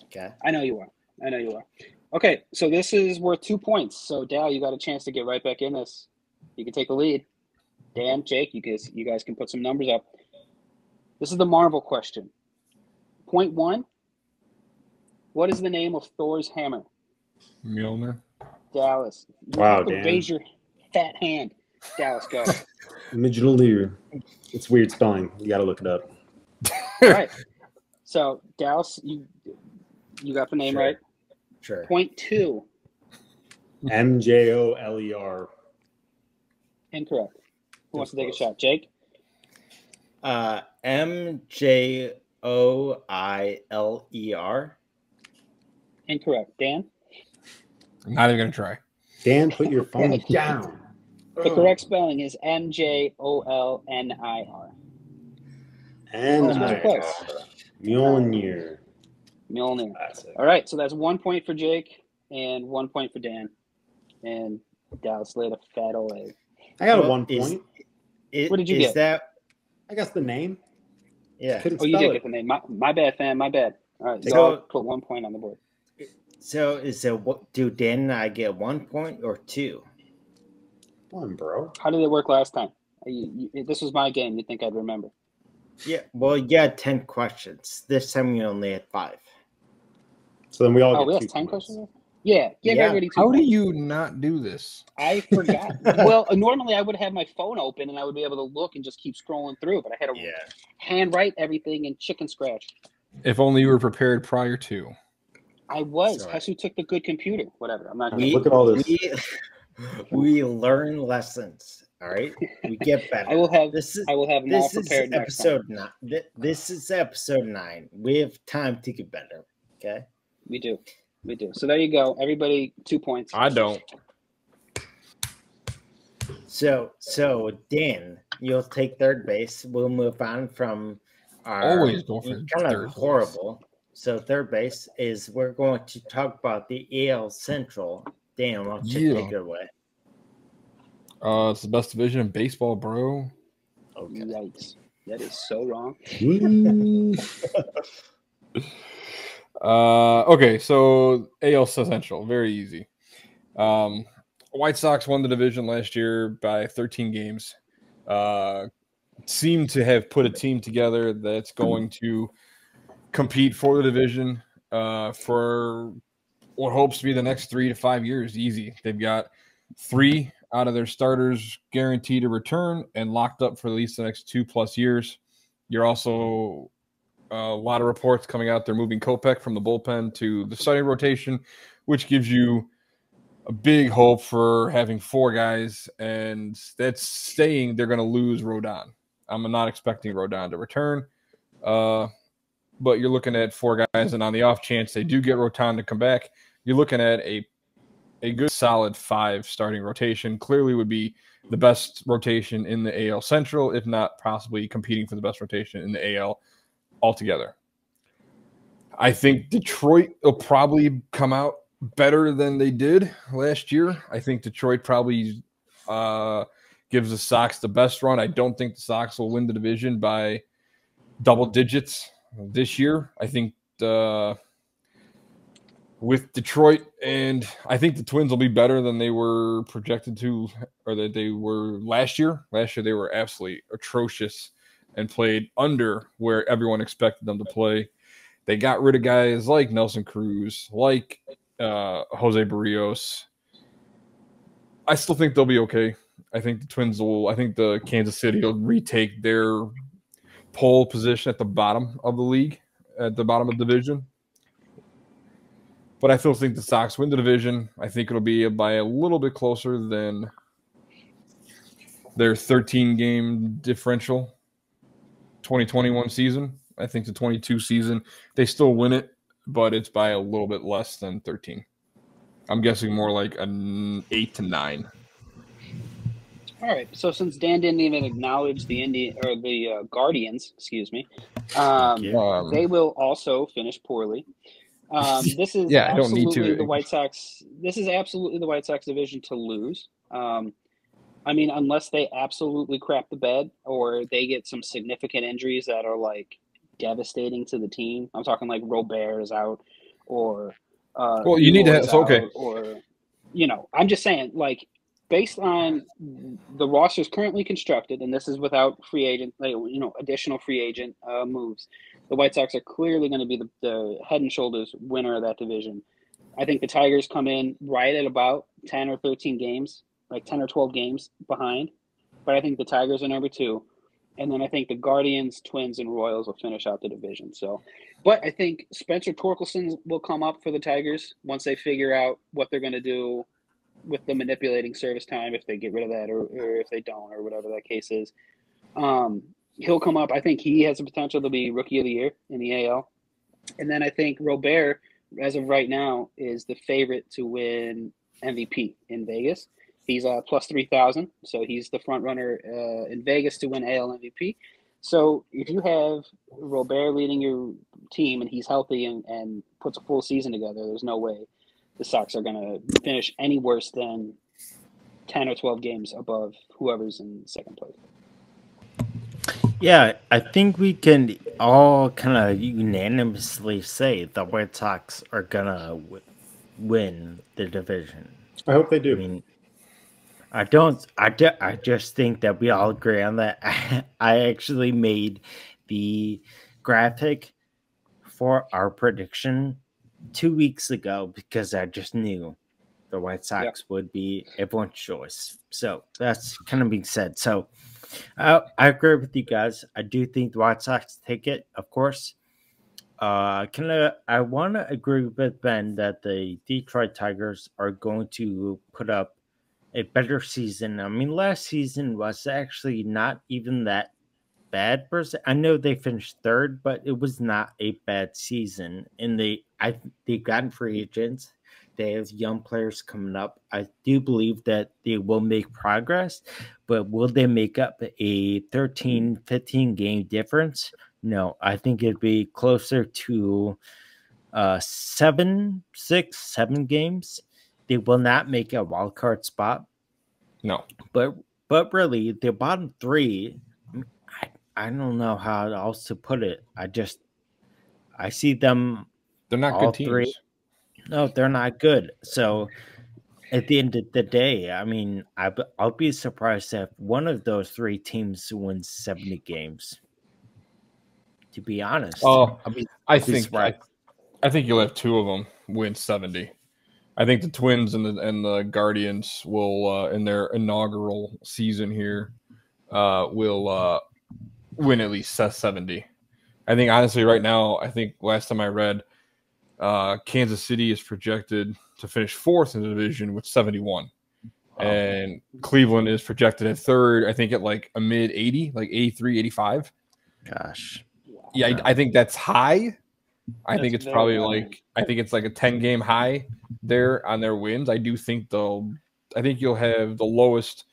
Okay. I know you are. Okay, so this is worth 2 points. So, Dal, you got a chance to get right back in this. You can take a lead. Dan, Jake, you guys can put some numbers up. This is the Marvel question. Point 1. What is the name of Thor's hammer? Mjolnir. Dallas. You Wow, have to Dan. raise your fat hand. Dallas, go. Midgetal. It's weird spelling. You got to look it up. All right. So, Dallas, you got the name Sure. right. Sure. Point 2. MJOLER. Incorrect. Who wants to take a shot? Jake? MJOILER. Incorrect. Dan? I'm not even going to try. Dan, put your phone down. The correct spelling is MJOLNIR. And Those are close. Mjolnir. Mjolnir. Classic. All right, so that's 1 point for Jake and 1 point for Dan. And Dallas laid a fat old egg. I got a Well, 1 point. What did you is get? that? I guess the name. Yeah. Couldn't Oh, you spell did it. get the name. My bad, fam. My bad. All right, so So- I'll put 1 point on the board. So do Dan and I get 1 point or 2? Come on, bro. How did it work last time? This was my game. You think I'd remember? Yeah, well, you had 10 questions. This time we only had 5. So then we all we get have 2 10 points. questions? Yeah, give everybody 2 How do points. you not do this? I forgot. Well, normally I would have my phone open and I would be able to look and just keep scrolling through, but I had to handwrite everything in chicken scratch. If only you were prepared prior to. I was. Sorry. Hesu took the good computer. Whatever. I'm not. Look at all this. We learn lessons. All right, we get better. I will have. This is I will have them all prepared next time. episode 9. This is episode 9. We have time to get better. Okay. We do. So there you go. Everybody, 2 points. I don't. So Dan, you'll take third base. We'll move on from our Always go for kind third of horrible. So third base is we're going to talk about the AL Central. Dan, why don't you take it away? It's the best division in baseball, bro. Okay. Yikes. That is so wrong. Okay, so AL Central, very easy. White Sox won the division last year by 13 games. Seem to have put a team together that's going to compete for the division for what hopes to be the next 3 to 5 years. Easy. They've got 3 out of their starters guaranteed to return and locked up for at least the next 2+ years. You're also a lot of reports coming out. They're moving Kopech from the bullpen to the starting rotation, which gives you a big hope for having 4 guys, and that's saying they're going to lose Rodon. I'm not expecting Rodon to return, but you're looking at 4 guys, and on the off chance they do get Rodon to come back, you're looking at a good solid 5 starting rotation. Clearly would be the best rotation in the AL Central, if not possibly competing for the best rotation in the AL altogether. I think Detroit will probably come out better than they did last year. I think Detroit probably gives the Sox the best run. I don't think the Sox will win the division by double digits this year. I think with Detroit, and I think the Twins will be better than they were projected to, or that they were last year. Last year they were absolutely atrocious and played under where everyone expected them to play. They got rid of guys like Nelson Cruz, like Jose Barrios. I still think they'll be okay. I think the Twins will. I think the Kansas City will retake their pole position at the bottom of the league, at the bottom of the division. But I still think the Sox win the division. I think it'll be by a little bit closer than their 13-game differential 2021 season. I think the 22 season, they still win it, but it's by a little bit less than 13. I'm guessing more like an 8 to 9. All right. So since Dan didn't even acknowledge the Guardians, they will also finish poorly. This is I don't need to. The White Sox. This is absolutely the White Sox division to lose. I mean, unless they absolutely crap the bed or they get some significant injuries that are like devastating to the team. I'm talking like Robert is out, or you need to have okay, or I'm just saying, like, based on the rosters currently constructed, and this is without free agent, additional free agent moves, the White Sox are clearly going to be the head and shoulders winner of that division. I think the Tigers come in right at about 10 or 13 games, like 10 or 12 games behind. But I think the Tigers are number 2. And then I think the Guardians, Twins, and Royals will finish out the division. So, but I think Spencer Torkelson will come up for the Tigers once they figure out what they're going to do with the manipulating service time, if they get rid of that or if they don't, or whatever that case is. He'll come up. I think he has the potential to be Rookie of the Year in the AL. And then I think Robert, as of right now, is the favorite to win MVP in Vegas. He's plus 3,000, so he's the front runner in Vegas to win AL MVP. So if you have Robert leading your team and he's healthy and puts a full season together, there's no way the Sox are going to finish any worse than 10 or 12 games above whoever's in second place. Yeah, I think we can all kind of unanimously say the White Sox are going to win the division. I hope they do. I mean, I just think that we all agree on that. I actually made the graphic for our prediction 2 weeks ago because I just knew the White Sox would be everyone's choice. So that's kind of being said. So I agree with you guys. I do think the White Sox take it, of course. I want to agree with Ben that the Detroit Tigers are going to put up a better season. I mean, last season was actually not even that bad per se. I know they finished third, but it was not a bad season. And they've gotten free agents. They have young players coming up. I do believe that they will make progress, but will they make up a 13, 15 game difference? No, I think it'd be closer to 7 games. They will not make a wild card spot. No. But really, the bottom three, I don't know how else to put it. I see them. They're not all good teams. Three. No, they're not good. So at the end of the day, I mean, I'll be surprised if one of those three teams wins 70 games. To be honest, I think you'll have two of them win 70. I think the Twins and the Guardians will, in their inaugural season here, will win at least 70. I think honestly, right now, I think last time I read, Kansas City is projected to finish fourth in the division with 71. Wow. And Cleveland is projected at third, I think at like a mid 80, like 83, 85. Gosh. Yeah, I think that's high. I think it's probably like a 10-game high there on their wins. I do think I think you'll have the lowest,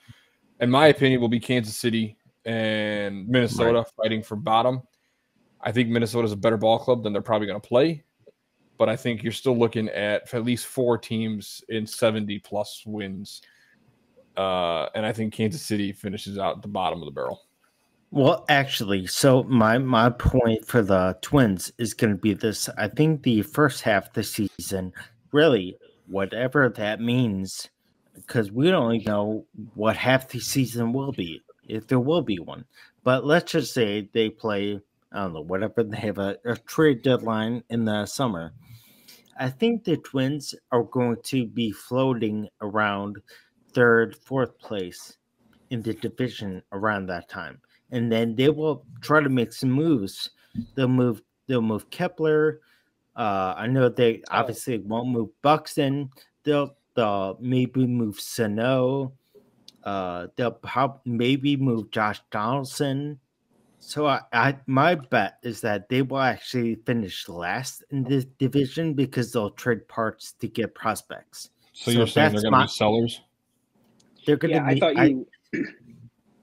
in my opinion, will be Kansas City and Minnesota fighting for bottom. I think Minnesota's a better ball club than they're probably going to play, but I think you're still looking at least 4 teams in 70-plus wins, and I think Kansas City finishes out at the bottom of the barrel. Well, actually, so my point for the Twins is going to be this. I think the first half of the season, really, whatever that means, because we don't even know what half the season will be, if there will be one. But let's just say they play, I don't know, whatever, they have a trade deadline in the summer. I think the Twins are going to be floating around third, fourth place in the division around that time. And then they will try to make some moves. They'll move Kepler. I know they obviously won't move Buxton. They'll maybe move Sano. They'll maybe move Josh Donaldson. So my bet is that they will actually finish last in this division because they'll trade parts to get prospects. So you're saying they're going to be sellers? They're going to be. I thought you.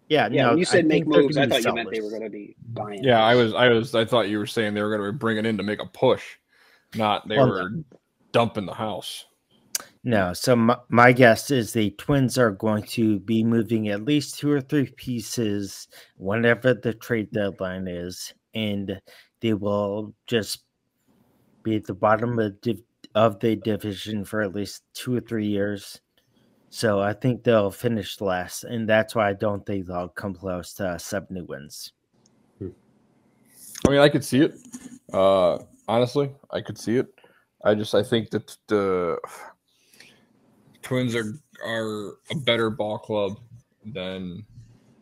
Yeah, no. When you said make moves, I thought you meant they were going to be buying. Yeah, I thought you were saying they were going to bring it in to make a push, not they were dumping the house. No, so my guess is the Twins are going to be moving at least 2 or 3 pieces whenever the trade deadline is, and they will just be at the bottom of the division for at least 2 or 3 years. So I think they'll finish last, and that's why I don't think they'll come close to 70 wins. I mean, I could see it. Honestly, I could see it. I think that the Twins are a better ball club than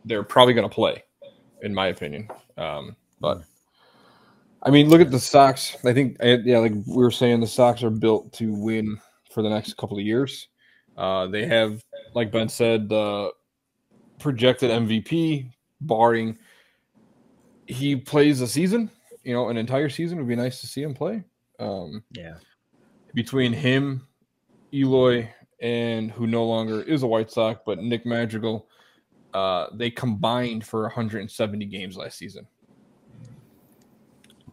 they're probably going to play, in my opinion. But I mean, look at the Sox. I think, like we were saying, the Sox are built to win for the next couple of years. They have, like Ben said, the projected MVP, barring he plays a season, an entire season. Would be nice to see him play. Between him, Eloy, and who no longer is a White Sox, but Nick Madrigal, they combined for 170 games last season.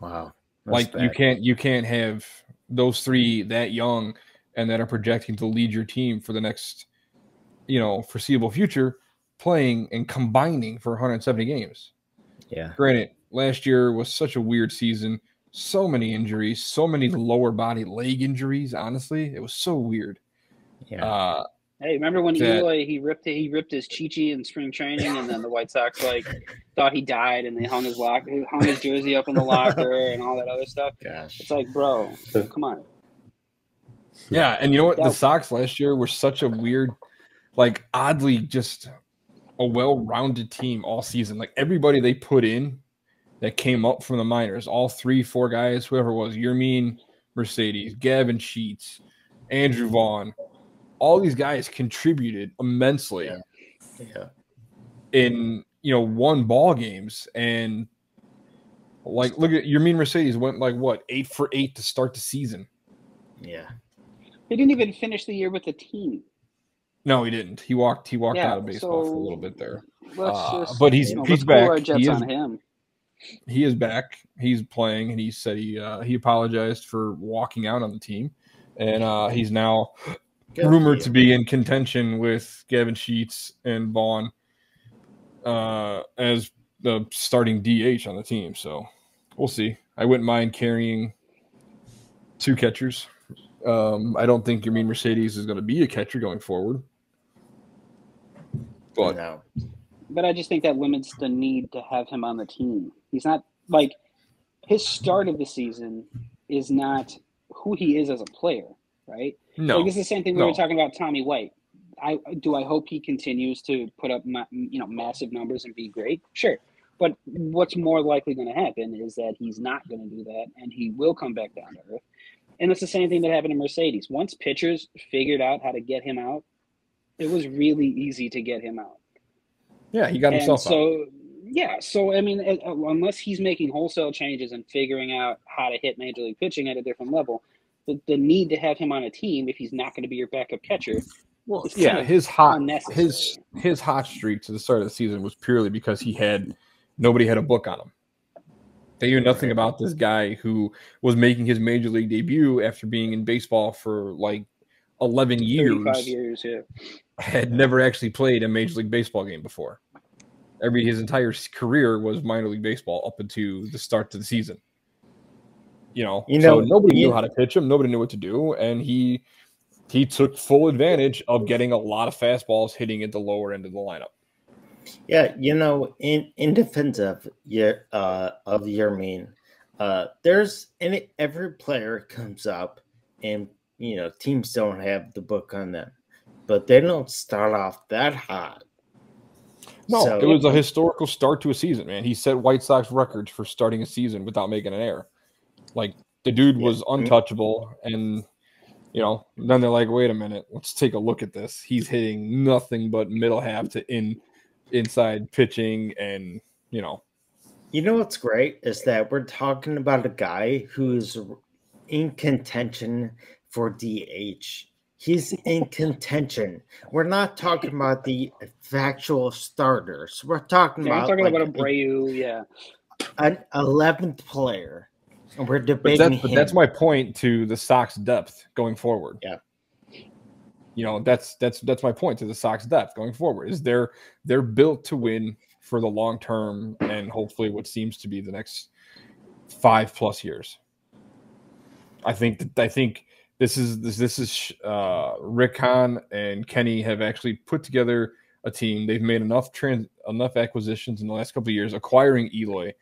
Wow. Like you can't have those three that young and that are projecting to lead your team for the next, foreseeable future, playing and combining for 170 games. Yeah. Granted, last year was such a weird season, So many injuries, so many lower body leg injuries. Honestly, it was so weird. Yeah. Hey, remember when Eloy he ripped his Chi-Chi in spring training, and then the White Sox thought he died, and they hung his jersey up in the locker and all that other stuff. Gosh. It's like, bro, come on. Yeah, and you know what? The Sox last year were such a weird, like oddly just a well-rounded team all season. Like everybody they put in that came up from the minors, all 3-4 guys, whoever it was, Yermin Mercedes, Gavin Sheets, Andrew Vaughn, all these guys contributed immensely in, one ball games. And like, look at Yermin Mercedes went like what, 8 for 8 to start the season. Yeah. He didn't even finish the year with the team. No, he didn't. He walked out of baseball for a little bit there. But he's Cool back. our jets on him. He is back. He's playing, and he said he apologized for walking out on the team, and he's now rumored to be in contention with Gavin Sheets and Vaughn as the starting DH on the team. So we'll see. I wouldn't mind carrying 2 catchers. I don't think Yermin Mercedes is going to be a catcher going forward. But no. But I just think that limits the need to have him on the team. He's not like his start of the season is not who he is as a player, right? No, like, it's the same thing we were talking about Tommy White. I hope he continues to put up massive numbers and be great. Sure, but what's more likely going to happen is that he's not going to do that, and he will come back down to earth. And it's the same thing that happened to Mercedes. Once pitchers figured out how to get him out, it was really easy to get him out. Yeah, he got himself out. Yeah, so, I mean, unless he's making wholesale changes and figuring out how to hit Major League pitching at a different level, the need to have him on a team if he's not going to be your backup catcher. Well, yeah, his hot streak to the start of the season was purely because nobody had a book on him. They knew nothing about this guy who was making his Major League debut after being in baseball for like 11 years. 35 years, yeah. Had never actually played a Major League Baseball game before. His entire career was minor league baseball up until the start of the season. So nobody knew how to pitch him. Nobody knew what to do, and he took full advantage of getting a lot of fastballs hitting at the lower end of the lineup. Yeah, in defense of Yermin, every player comes up, and teams don't have the book on them, but they don't start off that hot. No, it was a historical start to a season, man. He set White Sox records for starting a season without making an error. Like, the dude was untouchable, and then they're like, wait a minute, let's take a look at this. He's hitting nothing but middle half to inside pitching, and what's great is that we're talking about a guy who's in contention for DH. He's in contention. We're not talking about the factual starters. We're talking about Abreu, an 11th player. And we're debating but that's my point to the Sox depth going forward. Yeah. That's my point to the Sox depth going forward. Is they're built to win for the long term and hopefully what seems to be the next 5+ years. I think this is Rick Hahn and Kenny have actually put together a team. They've made enough acquisitions in the last couple of years, acquiring Eloy,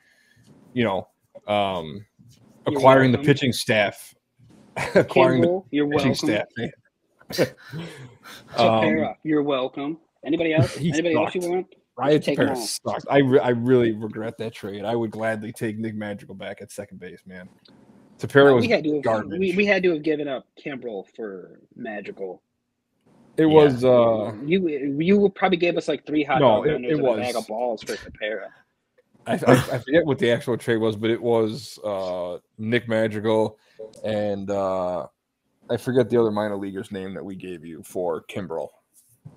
acquiring the pitching staff, acquiring the pitching staff. Tepera, you're welcome. Anybody else? Anybody else you want? Ryan Tepera sucked. I really regret that trade. I would gladly take Nick Madrigal back at second base, man. Tepera was garbage. We had to have given up Kimbrel for Magical. It was you probably gave us like 3 hot dog runners and a bag of balls for Tepera. I forget what the actual trade was, but it was Nick Madrigal and I forget the other minor leaguer's name that we gave you for Kimbrel.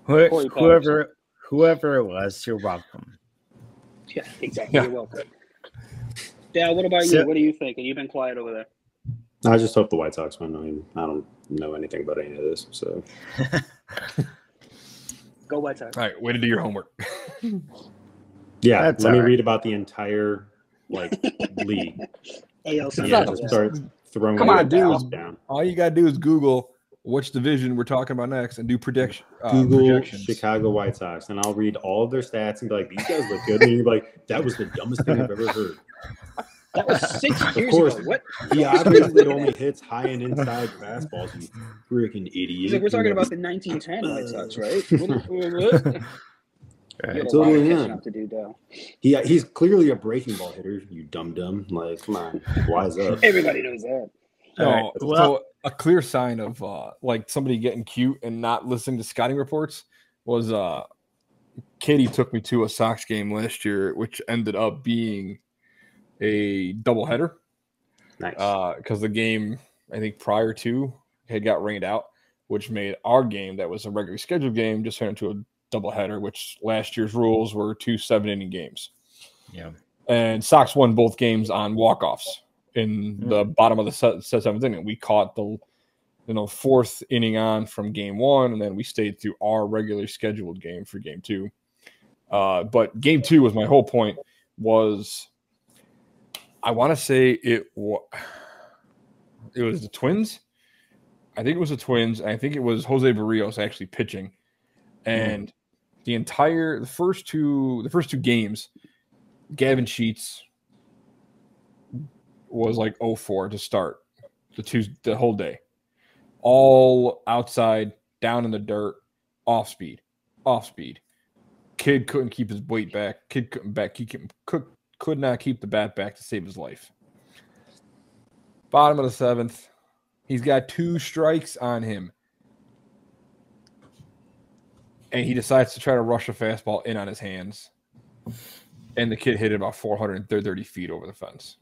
Whoever it was, you're welcome. Yeah, exactly. Yeah. You're welcome. Dad, what about you? What do you think? You've been quiet over there. I just hope the White Sox win. I don't know anything about any of this. So, go White Sox. All right, way to do your homework. Yeah, let me read about the entire league. AL Yeah, Central. just start throwing Come on, balls Dal. down. All you gotta do is Google which division we're talking about next and do Google projections. Chicago White Sox, and I'll read all of their stats and be like, "These guys look good." And you're like, "That was the dumbest thing I've ever heard." That was 6 Of years course, ago. What? he obviously only hits high and inside fastballs. You freaking idiot! He's like, we're talking about the 1910 White Sox, right? What? You had a lot of catching up to do, Dal. He's clearly a breaking ball hitter. You dumb. Like, come on, wise up. Everybody knows that. No, so a clear sign of like somebody getting cute and not listening to scouting reports was Katie took me to a Sox game last year, which ended up being a doubleheader. Nice. Because the game, I think prior to, had got rained out, which made our game that was a regularly scheduled game just turn into a doubleheader, which last year's rules were 2 7-inning games. Yeah. And Sox won both games on walk-offs in the bottom of the seventh inning. We caught the fourth inning on from game 1, and then we stayed through our regularly scheduled game for game 2. But game 2 was my whole point. Was I want to say it was the Twins. I think it was the Twins. I think it was Jose Barrios actually pitching, and the first two games, Gavin Sheets was like 0-4 to start the whole day, all outside, down in the dirt, off speed. Kid couldn't keep his weight back. Kid could not keep the bat back to save his life. Bottom of the 7th, he's got 2 strikes on him, and he decides to try to rush a fastball in on his hands, and the kid hit it about 430 feet over the fence.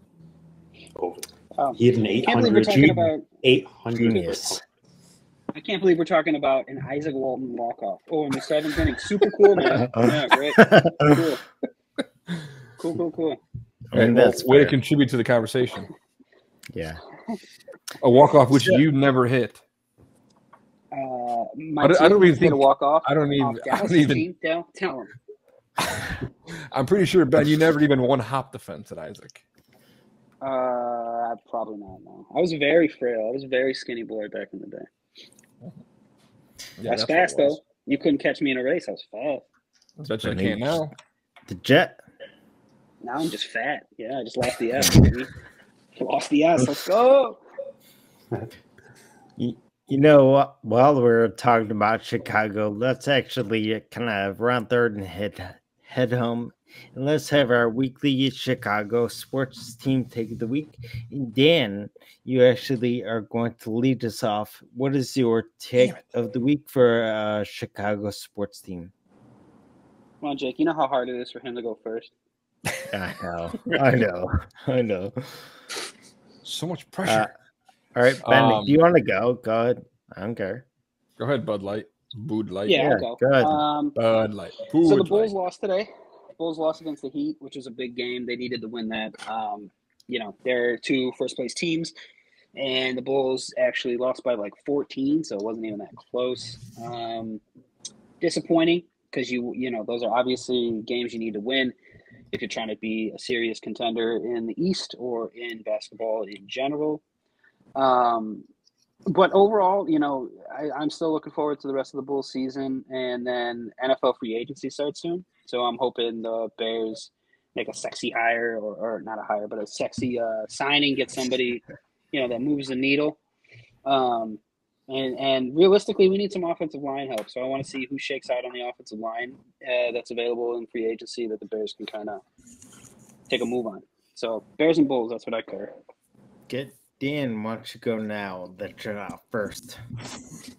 He had an 800. 800. Yes. I can't believe we're talking about an Isaac Walton walk-off. Oh, in the 7th inning. Super cool, man. Yeah, great. Cool. And that's way to fair. contribute to the conversation. Yeah. A walk-off which you never hit. My I don't even hit a walk-off. I don't even. Tell him. I'm pretty sure, Ben, you never even one-hop the fence at Isaac. Probably not. No, I was very frail. I was a very skinny boy back in the day. Yeah, I was fast though. You couldn't catch me in a race. I was fast. Bet you I can't now. The Jet. Now I'm just fat. Yeah, I just lost the S. Baby. Lost the S. Let's go. You know what? While we're talking about Chicago, let's actually kind of round third and head home. And let's have our weekly Chicago sports team take of the week. And Dan, you actually are going to lead us off. What is your take of the week for Chicago sports team? Come on, Jake. You know how hard it is for him to go first. I know. So much pressure. All right, Ben, if you want to go ahead. I don't care. Go ahead, Bud Light. Bud Light. Yeah, I'll go go. ahead. Bud Light. So the Bulls lost today. Bulls lost against the Heat, which was a big game. They needed to win that. They're 2 first-place teams, and the Bulls actually lost by like 14, so it wasn't even that close. Disappointing because those are obviously games you need to win if you're trying to be a serious contender in the East or in basketball in general. But overall, I'm still looking forward to the rest of the Bulls season, and then NFL free agency starts soon. So I'm hoping the Bears make a sexy hire, or not a hire, but a sexy signing, get somebody, that moves the needle. And realistically, we need some offensive line help. So I want to see who shakes out on the offensive line that's available in free agency that the Bears can kind of take a move on. So Bears and Bulls, that's what I care. Good. Dan, why don't you go now that you're out first?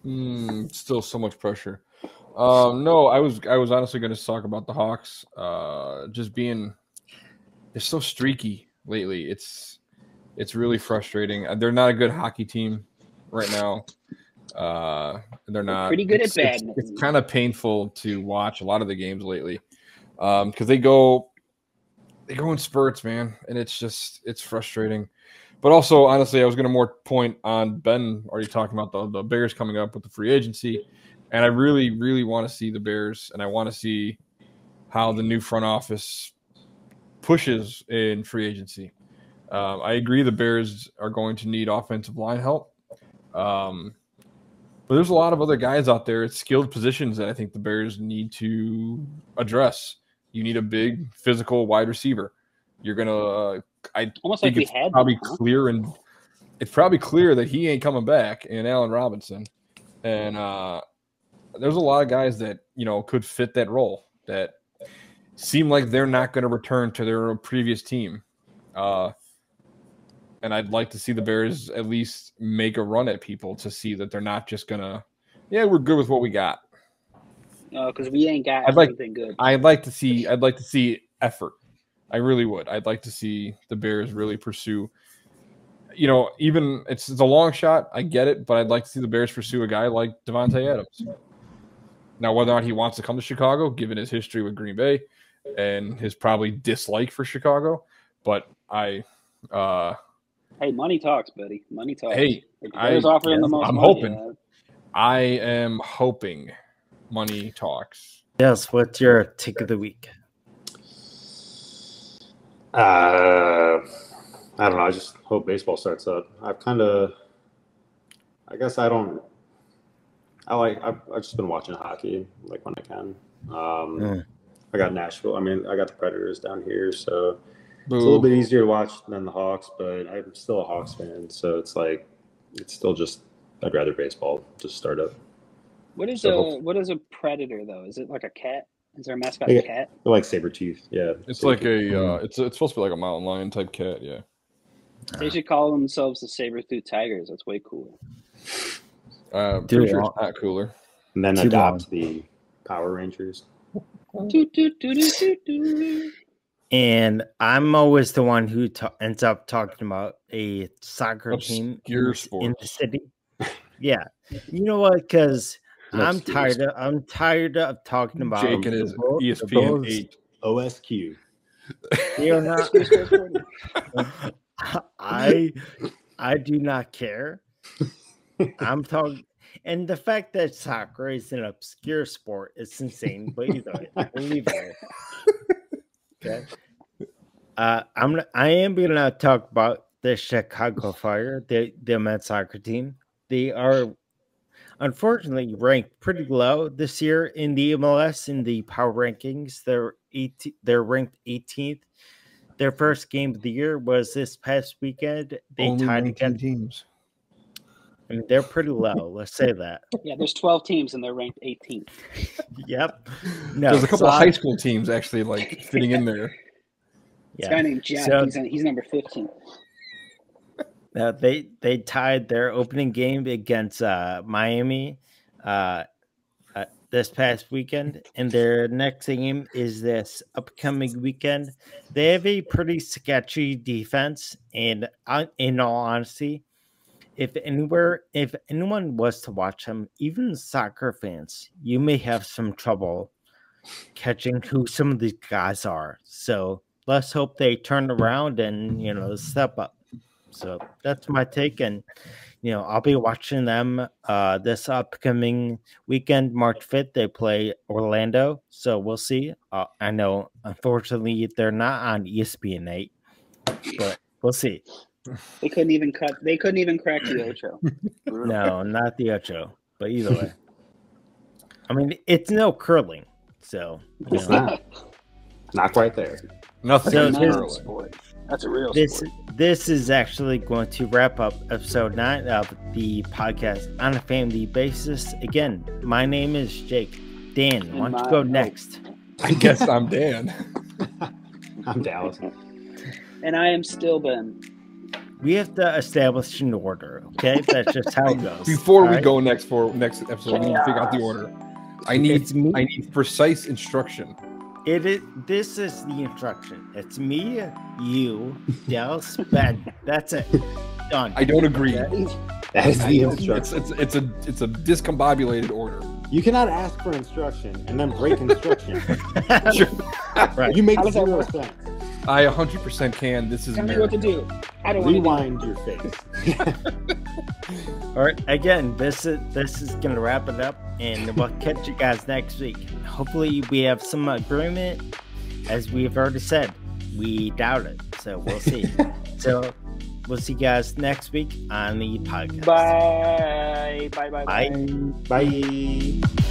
Still so much pressure. No, I was honestly going to talk about the Hawks. They're so streaky lately. It's really frustrating. They're not a good hockey team right now. They're not pretty good at badminton. It's kind of painful to watch a lot of the games lately because they go in spurts, man, and it's frustrating. But also, honestly, I was going to more point on Ben already talking about the Bears coming up with the free agency. And I really, really want to see the Bears, and I want to see how the new front office pushes in free agency. I agree the Bears are going to need offensive line help. But there's a lot of other guys out there at skilled positions that I think the Bears need to address. You need a big physical wide receiver. You're gonna. I Almost think like we it's had probably them, huh? clear, and it's probably clear that he ain't coming back in Allen Robinson. And there's a lot of guys that could fit that role that seem like they're not going to return to their previous team. And I'd like to see the Bears at least make a run at people to see that they're not just gonna, we're good with what we got. No, because we ain't got anything good. I'd like to see effort. I really would. I'd like to see the Bears really pursue. Even it's a long shot. I get it, but I'd like to see the Bears pursue a guy like Devontae Adams. Now, whether or not he wants to come to Chicago, given his history with Green Bay and his probably dislike for Chicago, but Hey, money talks, buddy. Money talks. Hey, I'm hoping. I am hoping money talks. Yes, what's your take of the week? I don't know. I just hope baseball starts up. I've just been watching hockey like when I can. I got Nashville. I mean, I got the Predators down here, so it's a little bit easier to watch than the Hawks, but I'm still a Hawks fan, so it's still just I'd rather baseball just start up. What is a predator though? Is it like a cat? Is there a mascot cat? They're like saber-tooth, yeah. It's like it's supposed to be like a mountain lion type cat, yeah. They should call themselves the saber-tooth tigers. That's way cooler. Pretty sure it's not cooler. And then adopt the Power Rangers. And I'm always the one who ends up talking about a soccer team in the city. Yeah, you know what? Because I'm tired of talking about Jake and his ESPN 8 OSQ. You're not. I do not care. I'm talking, and the fact that soccer is an obscure sport is insane. But either way, we'll leave it. Okay. I am gonna talk about the Chicago Fire, the Mets soccer team. They are unfortunately ranked pretty low this year in the MLS in the power rankings. They're ranked 18th. Their first game of the year was this past weekend. They Only tied against teams. I mean, they're pretty low. Let's say that. Yeah, there's 12 teams and they're ranked 18th. Yep. No, there's a couple of high school teams actually like fitting in there. This guy named Jack. He's number 15. They tied their opening game against Miami this past weekend, and their next game is this upcoming weekend. They have a pretty sketchy defense, and in all honesty, if anyone was to watch them, even soccer fans, you may have some trouble catching who some of these guys are. So let's hope they turn around and step up. So that's my take, and I'll be watching them this upcoming weekend, March 5th. They play Orlando, so we'll see. I know, unfortunately, they're not on ESPN 8, but we'll see. They couldn't even crack the Ocho. No, not the Ocho, but either way. I mean, it's no curling, so it's not quite there. Nothing. So sport. That's a real sport. This is actually going to wrap up episode 9 of the podcast on a family basis. Again, my name is Jake. Dan, why don't you go next? I guess I'm Dan. I'm Dallas. And I am still Ben. We have to establish an order, okay? That's just how it goes. Before we go next episode, we need to figure out the order. I need precise instruction. This is the instruction. It's me, you, Dallas, Ben. That's it. Done. I don't agree. That is the instruction. It's a discombobulated order. You cannot ask for instruction and then break instruction. Sure. Right. You make 0 sense. I 100% can. This is Tell me what to do. I don't rewind your face. All right. Again, this is gonna wrap it up, and we'll catch you guys next week. Hopefully, we have some agreement. As we have already said, we doubt it. So we'll see. So we'll see you guys next week on the podcast. Bye. Bye. Bye.